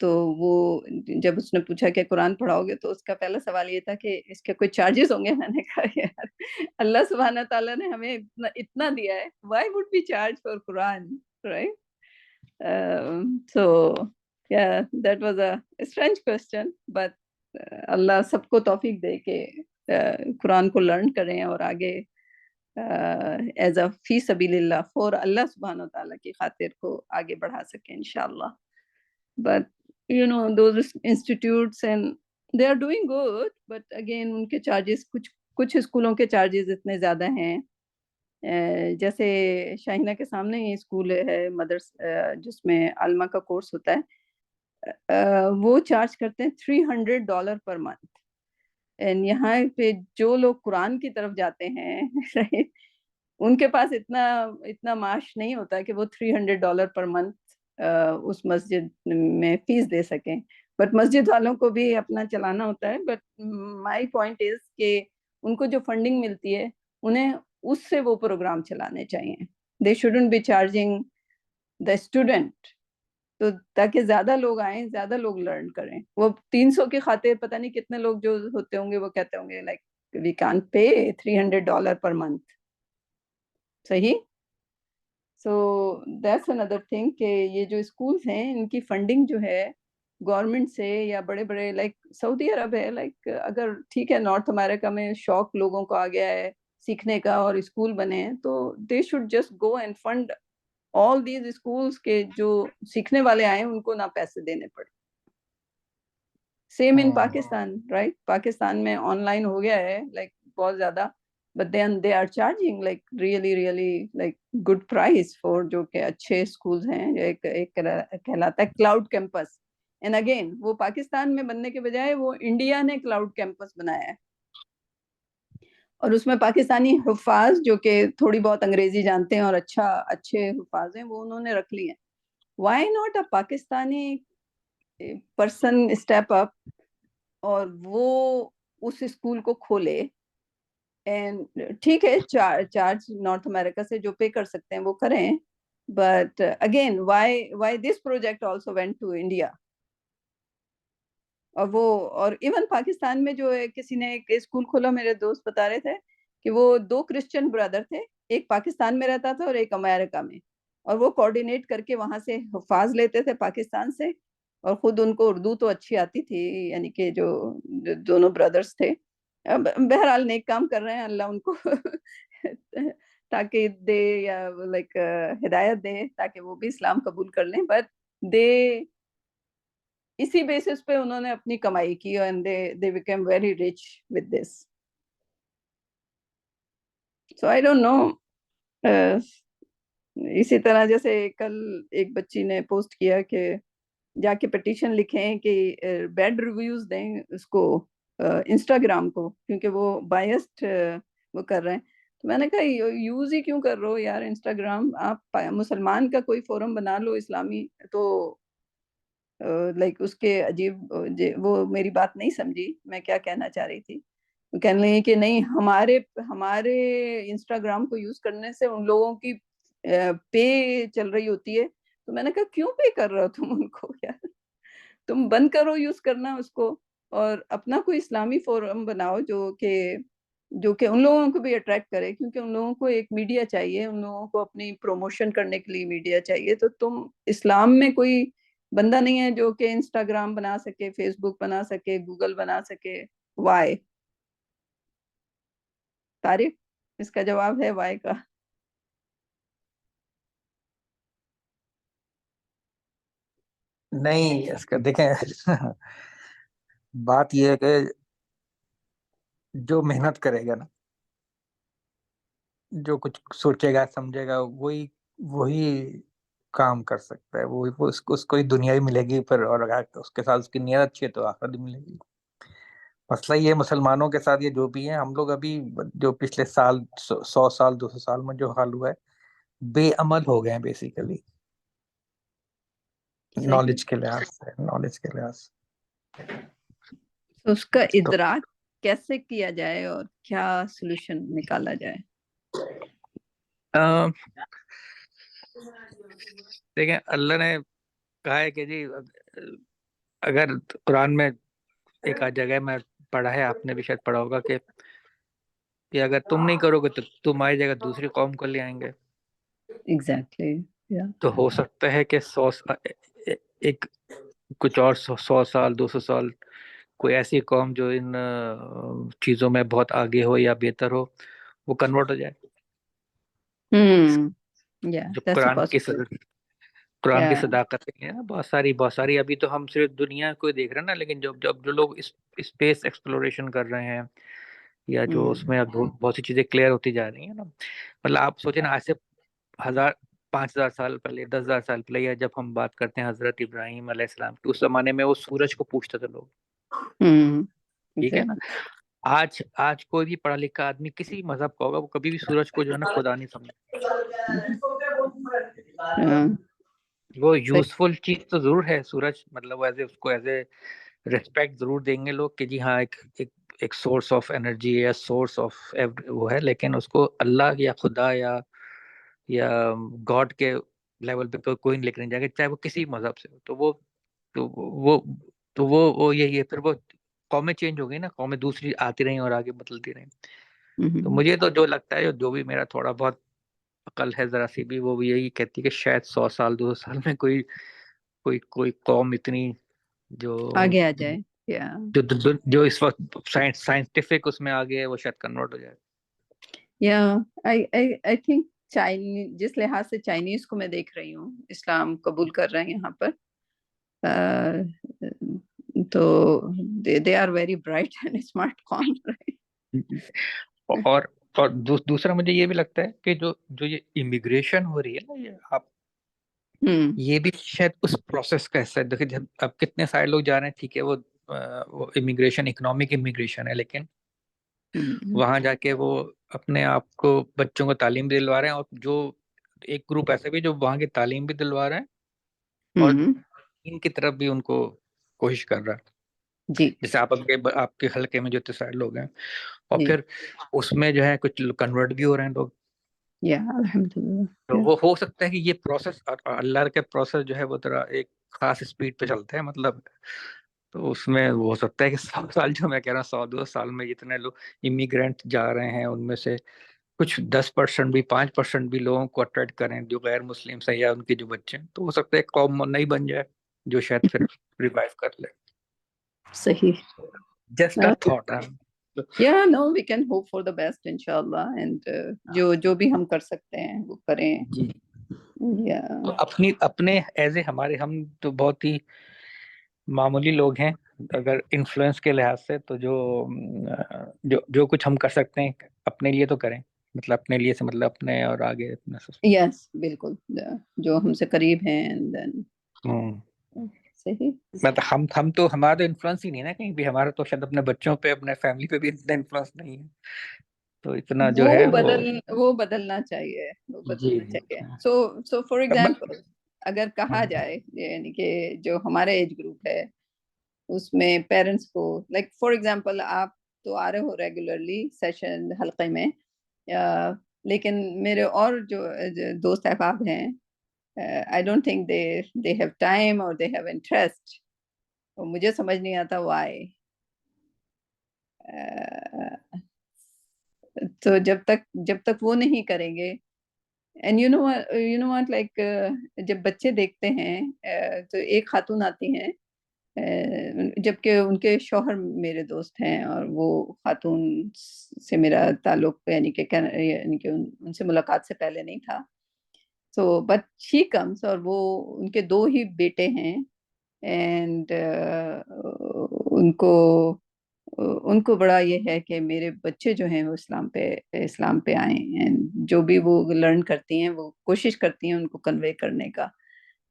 تو وہ جب اس نے پوچھا کہ قرآن پڑھاؤ گے تو اس کا پہلا سوال یہ تھا کہ اس کے کوئی چارجز ہوں گے. میں نے کہا یار اللہ سبحانہ تعالیٰ نے ہمیں اتنا دیا ہے, why would be charge for Quran, right? So yeah, that was a strange question, but اللہ سب کو توفیق دے کہ قرآن کو لرن کریں اور آگے ایز اے فی سبیل اللہ فور اللہ سبحانہ تعالیٰ کی خاطر کو آگے بڑھا سکیں انشاءاللہ. But you know those institutes and they are doing good, but again ان کے چارجز کچھ اسکولوں کے چارجز اتنے زیادہ ہیں. جیسے شاہینہ کے سامنے یہ اسکول ہے مدرس جس میں علمہ کا کورس ہوتا ہے, وہ چارج کرتے ہیں $300 پر منتھ. اینڈ یہاں پہ جو لوگ قرآن کی طرف جاتے ہیں ان کے پاس اتنا معاش نہیں ہوتا کہ وہ $300 پر منتھ اس مسجد میں فیس دے سکیں. بٹ مسجد والوں کو بھی اپنا چلانا ہوتا ہے. بٹ مائی پوائنٹ از کہ ان کو جو فنڈنگ ملتی ہے انہیں اس سے وہ پروگرام چلانے چاہیے. They shouldn't be charging the student, تو تاکہ زیادہ لوگ آئیں, زیادہ لوگ لرن کریں. وہ 300 کی خاطر پتہ نہیں کتنے لوگ جو ہوتے ہوں گے وہ کہتے ہوں گے like we can't pay $300 per month. صحیح. سو دیٹس اندر تھنگ کہ یہ جو اسکولس ہیں ان کی فنڈنگ جو ہے گورنمنٹ سے یا بڑے بڑے لائک سعودی عرب ہے, لائک اگر ٹھیک ہے نارتھ امریکہ میں شوق لوگوں کو آ گیا ہے سیکھنے کا اور اسکول بنے ہیں, تو they should just go and fund all these schools کے جو سیکھنے والے آئے ان کو نہ پیسے دینے پڑے. Same in Pakistan, right? Pakistan میں آن لائن ہو گیا ہے لائک بہت زیادہ, but then they are charging like really like good price for جو کہ اچھے اسکولز ہیں. ایک کہلاتا ہے کلاؤڈ کیمپس, اینڈ اگین وہ پاکستان میں بننے کے بجائے وہ انڈیا نے کلاؤڈ کیمپس بنایا ہے, اور اس میں پاکستانی حفاظ جو کہ تھوڑی بہت انگریزی جانتے ہیں اور اچھے حفاظ ہیں وہ انہوں نے رکھ لی ہیں. Why not a Pakistani person step up اور وہ اس اسکول کو کھولے. اینڈ ٹھیک ہے چارج نارتھ امریکہ سے جو پے کر سکتے ہیں وہ کریں, but again why this project also went to India. اور ایون پاکستان میں جو کسی نے ایک اسکول کھولا, میرے دوست بتا رہے تھے کہ وہ 2 کرسچن برادر تھے, ایک پاکستان میں رہتا تھا اور ایک امریکہ میں, اور وہ کوآرڈینیٹ کر کے وہاں سے حفاظ لیتے تھے پاکستان سے, اور خود ان کو اردو تو اچھی آتی تھی, یعنی کہ جو دونوں برادرز تھے. بہرحال نیک کام کر رہے ہیں, اللہ ان کو تاکہ دے یا لائک ہدایت دے تاکہ وہ بھی اسلام قبول کر لیں. بٹ دے اسی بیسس پہ انہوں نے اپنی کمائی کی and they became very rich with this. So I don't know. اسی طرح جیسے کل ایک بچی نے پوسٹ کیا کہ جا کے پٹیشن لکھیں کہ بیڈ ریویوز دیں اس کو انسٹاگرام کو, کیونکہ وہ بائسڈ وہ کر رہے ہیں. تو میں نے کہا یوز ہی کیوں کر رہے ہو یار انسٹاگرام, آپ مسلمان کا کوئی فورم بنا لو اسلامی. تو لائک اس کے عجیب وہ میری بات نہیں سمجھی میں کیا کہنا چاہ رہی تھی. وہ کہنے لگی کہ نہیں ہمارے انسٹاگرام کو یوز کرنے سے ان لوگوں کی پے چل رہی ہوتی ہے. تو میں نے کہا کیوں پے کر رہے ہو تم ان کو یار, تم بند کرو یوز کرنا اس کو, اور اپنا کوئی اسلامی فورم بناؤ جو کہ ان لوگوں کو بھی اٹریکٹ کرے, کیونکہ ان لوگوں کو ایک میڈیا چاہیے, ان لوگوں کو اپنی پروموشن کرنے کے لیے میڈیا چاہیے. تو تم اسلام میں کوئی بندہ نہیں ہے جو کہ انسٹاگرام بنا سکے, فیس بک بنا سکے, گوگل بنا سکے. وائی؟ طارق اس کا جواب ہے وائی کا. نہیں اس کا دیکھیں بات یہ ہے کہ جو محنت کرے گا نا, جو کچھ سوچے گا سمجھے گا, وہی کام کر سکتا ہے. اس کو ہی دنیا ہی ملے گی پھر, اور اگر اس کے ساتھ اس کی نیت اچھی ہے تو آخرت بھی ملے گی. مسئلہ یہ مسلمانوں کے ساتھ یہ جو بھی ہیں, ہم لوگ ابھی جو پچھلے سال 100 سال 200 سال میں جو حال ہوا ہے, بے عمل ہو گئے ہیں بیسیکلی نالج کے لحاظ سے. اس کا ادراک کیسے کیا جائے اور کیا سولوشن نکالا جائے؟ دیکھیں اللہ نے کہا ہے کہ جی اگر قرآن میں ایک آدھ جگہ میں پڑھا ہے, آپ نے بھی شاید پڑھا ہوگا کہ اگر تم نہیں کرو گے تو تمہاری جگہ دوسری قوم کو لے آئیں گے. ایگزیکٹلی. تو ہو سکتا ہے کہ ایک کچھ اور 100 سال 200 سال کوئی ایسی قوم جو ان چیزوں میں بہت آگے ہو یا بہتر ہو, وہ کنورٹ ہو جائے. جو قرآن کی صداقت ہے نا, بہت ساری ابھی تو ہم صرف دنیا کو دیکھ رہے ہیں نا, لیکن جب جو لوگ اسپیس ایکسپلوریشن کر رہے ہیں یا جو اس میں بہت سی چیزیں کلیئر ہوتی جا رہی ہیں نا, مطلب آپ سوچیں نا, آج سے 5,000 سال پہلے 10,000 سال پہلے, یا جب ہم بات کرتے ہیں حضرت ابراہیم علیہ السلام کی, اس زمانے میں وہ سورج کو پوچھتے تھے لوگ, ٹھیک ہے نا. آج کوئی بھی پڑھا لکھا آدمی کسی مذہب کا ہوگا, وہ کبھی بھی سورج کو جو ہے نا خدا نہیں سمجھے. وہ یوزفل چیز تو ضرور ہے سورج, مطلب اس کو ایز اے ریسپیکٹ ضرور دیں گے لوگ کہ جی ہاں ایک سورس آف انرجی یا سورس آف وہ ہے, لیکن اس کو اللہ یا خدا یا گاڈ کے لیول پہ کوئی نہیں لکھ نہیں جائے گا, چاہے وہ کسی مذہب سے ہو. تو وہ یہ پھر وہ قومیں چینج ہو گئی نا, قومیں دوسری آتی رہیں اور آگے بدلتی رہیں. تو مجھے تو جو لگتا ہے, جو بھی میرا تھوڑا بہت عقل ہے ذرا سی بھی, وہ بھی یہی کہتی کہ شاید 100 سال 200 سال میں کوئی قوم اتنی جو آگے آ جائے, جو اس وقت سائنٹیفک اس میں آگے ہے, وہ شاید کنورٹ ہو جائے. آئی تھنک جس لحاظ سے چائنیز کو میں دیکھ رہی ہوں, اسلام قبول کر رہے ہیں یہاں پر, تو they are very bright and smart قوم. اور دوسرا مجھے یہ بھی لگتا ہے کہ جو یہ امیگریشن ہو رہی ہے نا, یہ بھی شاید اس پروسیس کا حصہ ہے. دیکھیں اب کتنے سارے لوگ جا رہے ہیں, ٹھیک ہے, وہ امیگریشن اکنامک امیگریشن ہے, لیکن وہاں جا کے وہ اپنے آپ کو بچوں کو تعلیم بھی دلوا رہے ہیں, اور جو ایک گروپ ایسا بھی جو وہاں کی تعلیم بھی دلوا رہے ہیں اور ان کی طرف بھی ان کو کوشش کر رہا ہے. جی, جیسے آپ کے حلقے میں جو سارے لوگ ہیں, اور پھر اس میں جو ہے کچھ کنورٹ بھی ہو رہے ہیں لوگ. الحمدللہ. تو وہ ہو سکتا ہے کہ یہ پروسیس, اللہ کے پروسیس جو ہے وہ ذرا ایک خاص اسپیڈ پہ چلتے ہیں, مطلب تو اس میں ہو سکتا ہے کہ 100 سال, جو میں کہہ رہا ہوں 100-200 سال میں جتنے لوگ امیگرینٹ جا رہے ہیں, ان میں سے کچھ 10% بھی 5% بھی لوگوں کو اٹریکٹ کریں جو غیر مسلم ہیں یا ان کے جو بچے ہیں, تو ہو سکتا ہے ایک قوم نئی بن جائے جو شاید پھر ریوائیو کر لے. صحیح. Just a thought. No, we can hope for the best inshallah, and جو بھی ہم کر سکتے ہیں وہ کریں. جی, تو اپنے ایز اے ہم تو بہت ہی معمولی لوگ ہیں اگر انفلوئنس کے لحاظ سے, تو جو کچھ ہم کر سکتے ہیں اپنے لیے تو کریں, مطلب اپنے لیے سے مطلب اپنے اور آگے اپنا. یس, بالکل, جو ہم سے قریب ہیں. صحیح. مطلب ہم تو ہمارا تو انفلوئنس ہی نہیں ہے نا کہیں بھی, ہمارا تو شاید اپنے بچوں پہ اپنے فیملی پہ بھی اتنا انفلوئنس نہیں ہے, تو اتنا جو ہے وہ بدلنا چاہیے, سو فار ایگزامپل اگر کہا جائے, یعنی کہ جو ہمارا ایج گروپ ہے اس میں پیرنٹس کو, لائک فار ایگزامپل آپ تو آ رہے ہو ریگولرلی سیشن حلقے میں, لیکن میرے اور جو دوست احباب ہیں, I don't think they have time or they have interest. مجھے سمجھ نہیں آتا why. تو جب تک وہ نہیں کریں گے, and you know what, like جب بچے دیکھتے ہیں تو ایک خاتون آتی ہیں, جبکہ ان کے شوہر میرے دوست ہیں اور وہ خاتون سے میرا تعلق یعنی کہ ان سے ملاقات سے پہلے نہیں تھا. So but she comes, اور وہ ان کے 2 ہی بیٹے ہیں, اینڈ ان کو بڑا یہ ہے کہ میرے بچے جو ہیں وہ اسلام پہ آئیں, اینڈ جو بھی وہ لرن کرتی ہیں وہ کوشش کرتی ہیں ان کو کنوے کرنے کا,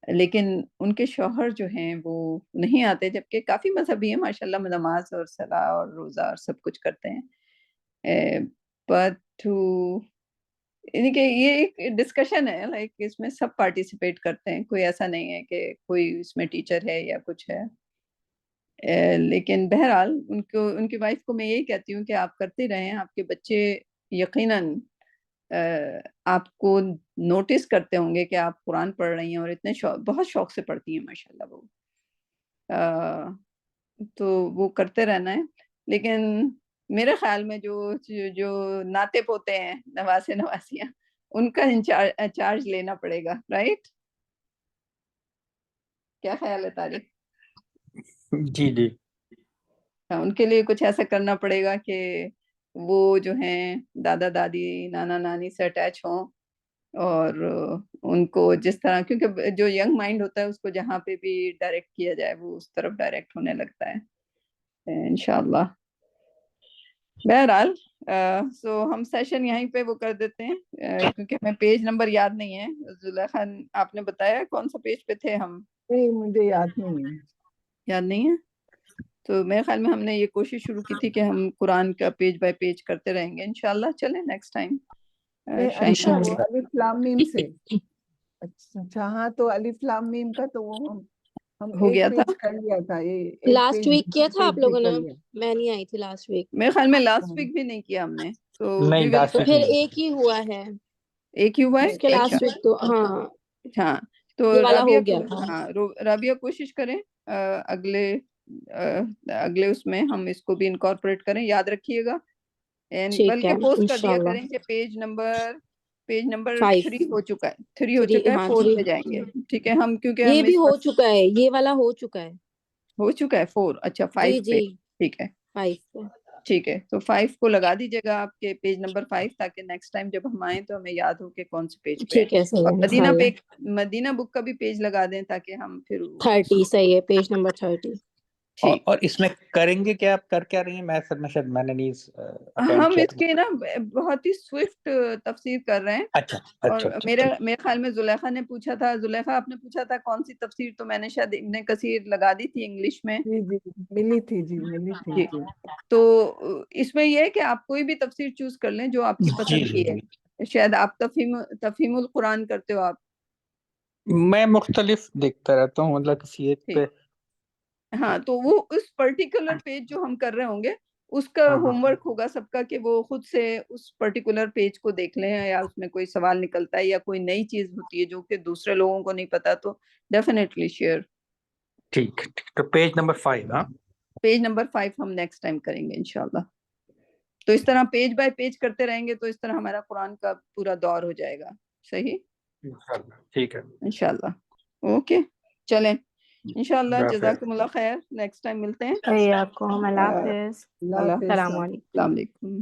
لیکن ان کے شوہر جو ہیں وہ نہیں آتے, جبکہ کافی مذہبی ہیں ماشاءاللہ, نماز اور صلاۃ اور روزہ اور سب کچھ کرتے ہیں. بٹ یعنی کہ یہ ایک ڈسکشن ہے, لائک اس میں سب پارٹیسپیٹ کرتے ہیں, کوئی ایسا نہیں ہے کہ کوئی اس میں ٹیچر ہے یا کچھ ہے. لیکن بہرحال ان کی وائف کو میں یہی کہتی ہوں کہ آپ کرتے رہیں, آپ کے بچے یقیناً آپ کو نوٹس کرتے ہوں گے کہ آپ قرآن پڑھ رہی ہیں, اور اتنے بہت شوق سے پڑھتی ہیں ماشاءاللہ وہ. تو وہ کرتے رہنا ہے. لیکن میرے خیال میں جو ناتے پوتے ہیں، نواسے نواسیاں، ان کا چارج لینا پڑے گا، رائٹ؟ کیا خیال ہے طارق؟ جی جی ان کے لیے کچھ ایسا کرنا پڑے گا کہ وہ جو ہیں دادا دادی نانا نانی سے اٹیچ ہوں، اور ان کو جس طرح، کیونکہ جو ینگ مائنڈ ہوتا ہے اس کو جہاں پہ بھی ڈائریکٹ کیا جائے وہ اس طرف ڈائریکٹ ہونے لگتا ہے انشاءاللہ. بہرحال سو ہم سیشن یہیں پہ وہ کر دیتے ہیں، کیونکہ ہمیں پیج نمبر یاد نہیں ہے. زلیخا آپ نے بتایا کون سا پیج پہ تھے ہم؟ نہیں مجھے یاد نہیں ہے. یاد نہیں ہے؟ تو میرے خیال میں ہم نے یہ کوشش شروع کی تھی کہ ہم قرآن کا پیج بائی پیج کرتے رہیں گے انشاءاللہ. چلیں نیکسٹ ٹائم. اچھا وہ الف لام میم سے، اچھا ہاں تو الف لام میم کا تو وہ ہم ہو ایک گیا تھا پیج کر لیا تھا. یہ لاسٹ ویک کیا تھا آپ لوگوں نے؟ میں نہیں آئی تھی لاسٹ ویک. میرے خیال میں لاسٹ ویک بھی نہیں کیا ہم نے. تو نہیں last تو week پھر نہیں. ایک ہی ہوا ہے ایک ہی ہوا ہے. اس کے لاسٹ ویک تو ہاں ہاں تو یہ والا رابعہ ہو گیا تھا. ہاں رابعہ کوشش کریں اگلے اس میں ہم اس کو بھی انکارپوریٹ کریں. یاد رکھیے گا، ٹھیک ہے بلکہ پوسٹ کر دیا انشاءاللہ. کریں کہ پیج نمبر 5 3 ہو چکا ہے، 3 ہو چکا ہے، ہاں 4 3 پہ جائیں گے. ٹھیک ہے، ہم کیونکہ یہ ہم بھی اس ہو وقت چکا ہے، یہ والا ہو چکا ہے. ہو چکا ہے 4. اچھا 5 جی پہ. جی ٹھیک ہے 5 پہ. ٹھیک ہے، تو 5 کو لگا دیجیے گا آپ کے پیج نمبر 5، تاکہ نیکسٹ ٹائم جب ہم آئیں تو ہمیں یاد ہو کہ کون سے پیج پہ ہے. ٹھیک ہے صحیح اور ہے انشاءاللہ. مدینہ بک کا بھی پیج لگا دیں تاکہ ہم پھر 30 صحیح ہے، پیج نمبر 30. ٹھیک. اور اس میں کریں گے کیا، آپ کر کیا رہی ہیں؟ میں سر میں شاید میں نے نہیں اٹینڈ ہم کیا اس کے نا بہت ہی سوئفٹ تفسیر کر رہے ہیں. اچھا اور اچھا اچھا میرے خیال میں زلیخا نے پوچھا تھا، زلیخا آپ نے پوچھا تھا کون سی تفسیر، تو میں نے شاید ابن کثیر لگا دی تھی انگلش میں. جی جی ملی تھی جی ملی تھی جی. جی. تو اس میں یہ ہے کہ آپ کوئی بھی تفسیر چوز کر لیں جو آپ کی جی پسند کی جی ہے. شاید آپ تفہیم القرآن کرتے ہو آپ. میں مختلف دیکھتا رہتا ہوں، مطلب کسی ایک پہ. ہاں تو وہ اس پرٹیکولر پیج جو ہم کر رہے ہوں گے اس کا ہاں ہوم ورک ہوگا سب کا، کہ وہ خود سے اس پرٹیکولر پیج کو دیکھ لیں، یا اس میں کوئی سوال نکلتا ہے یا کوئی نئی چیز ہوتی ہے جو کہ دوسرے لوگوں کو نہیں پتا، تو ڈیفینیٹلی شیئر. ٹھیک ٹھیک. تو پیج نمبر 5 ہاں پیج نمبر 5 ہم نیکسٹ ٹائم کریں گے انشاءاللہ. تو اس طرح پیج بائی پیج کرتے رہیں گے تو اس طرح ہمارا قرآن کا پورا دور ہو جائے گا. صحیح انشاءاللہ. ٹھیک ہے انشاءاللہ. اوکے چلیں انشاءاللہ. اللہ حافظ. جزاکم اللہ خیر. نیکسٹ ٹائم ملتے ہیں. صحیح آپ کو. اللہ حافظ. اللہ اللہ حافظ. السلام علیکم. السلام علیکم.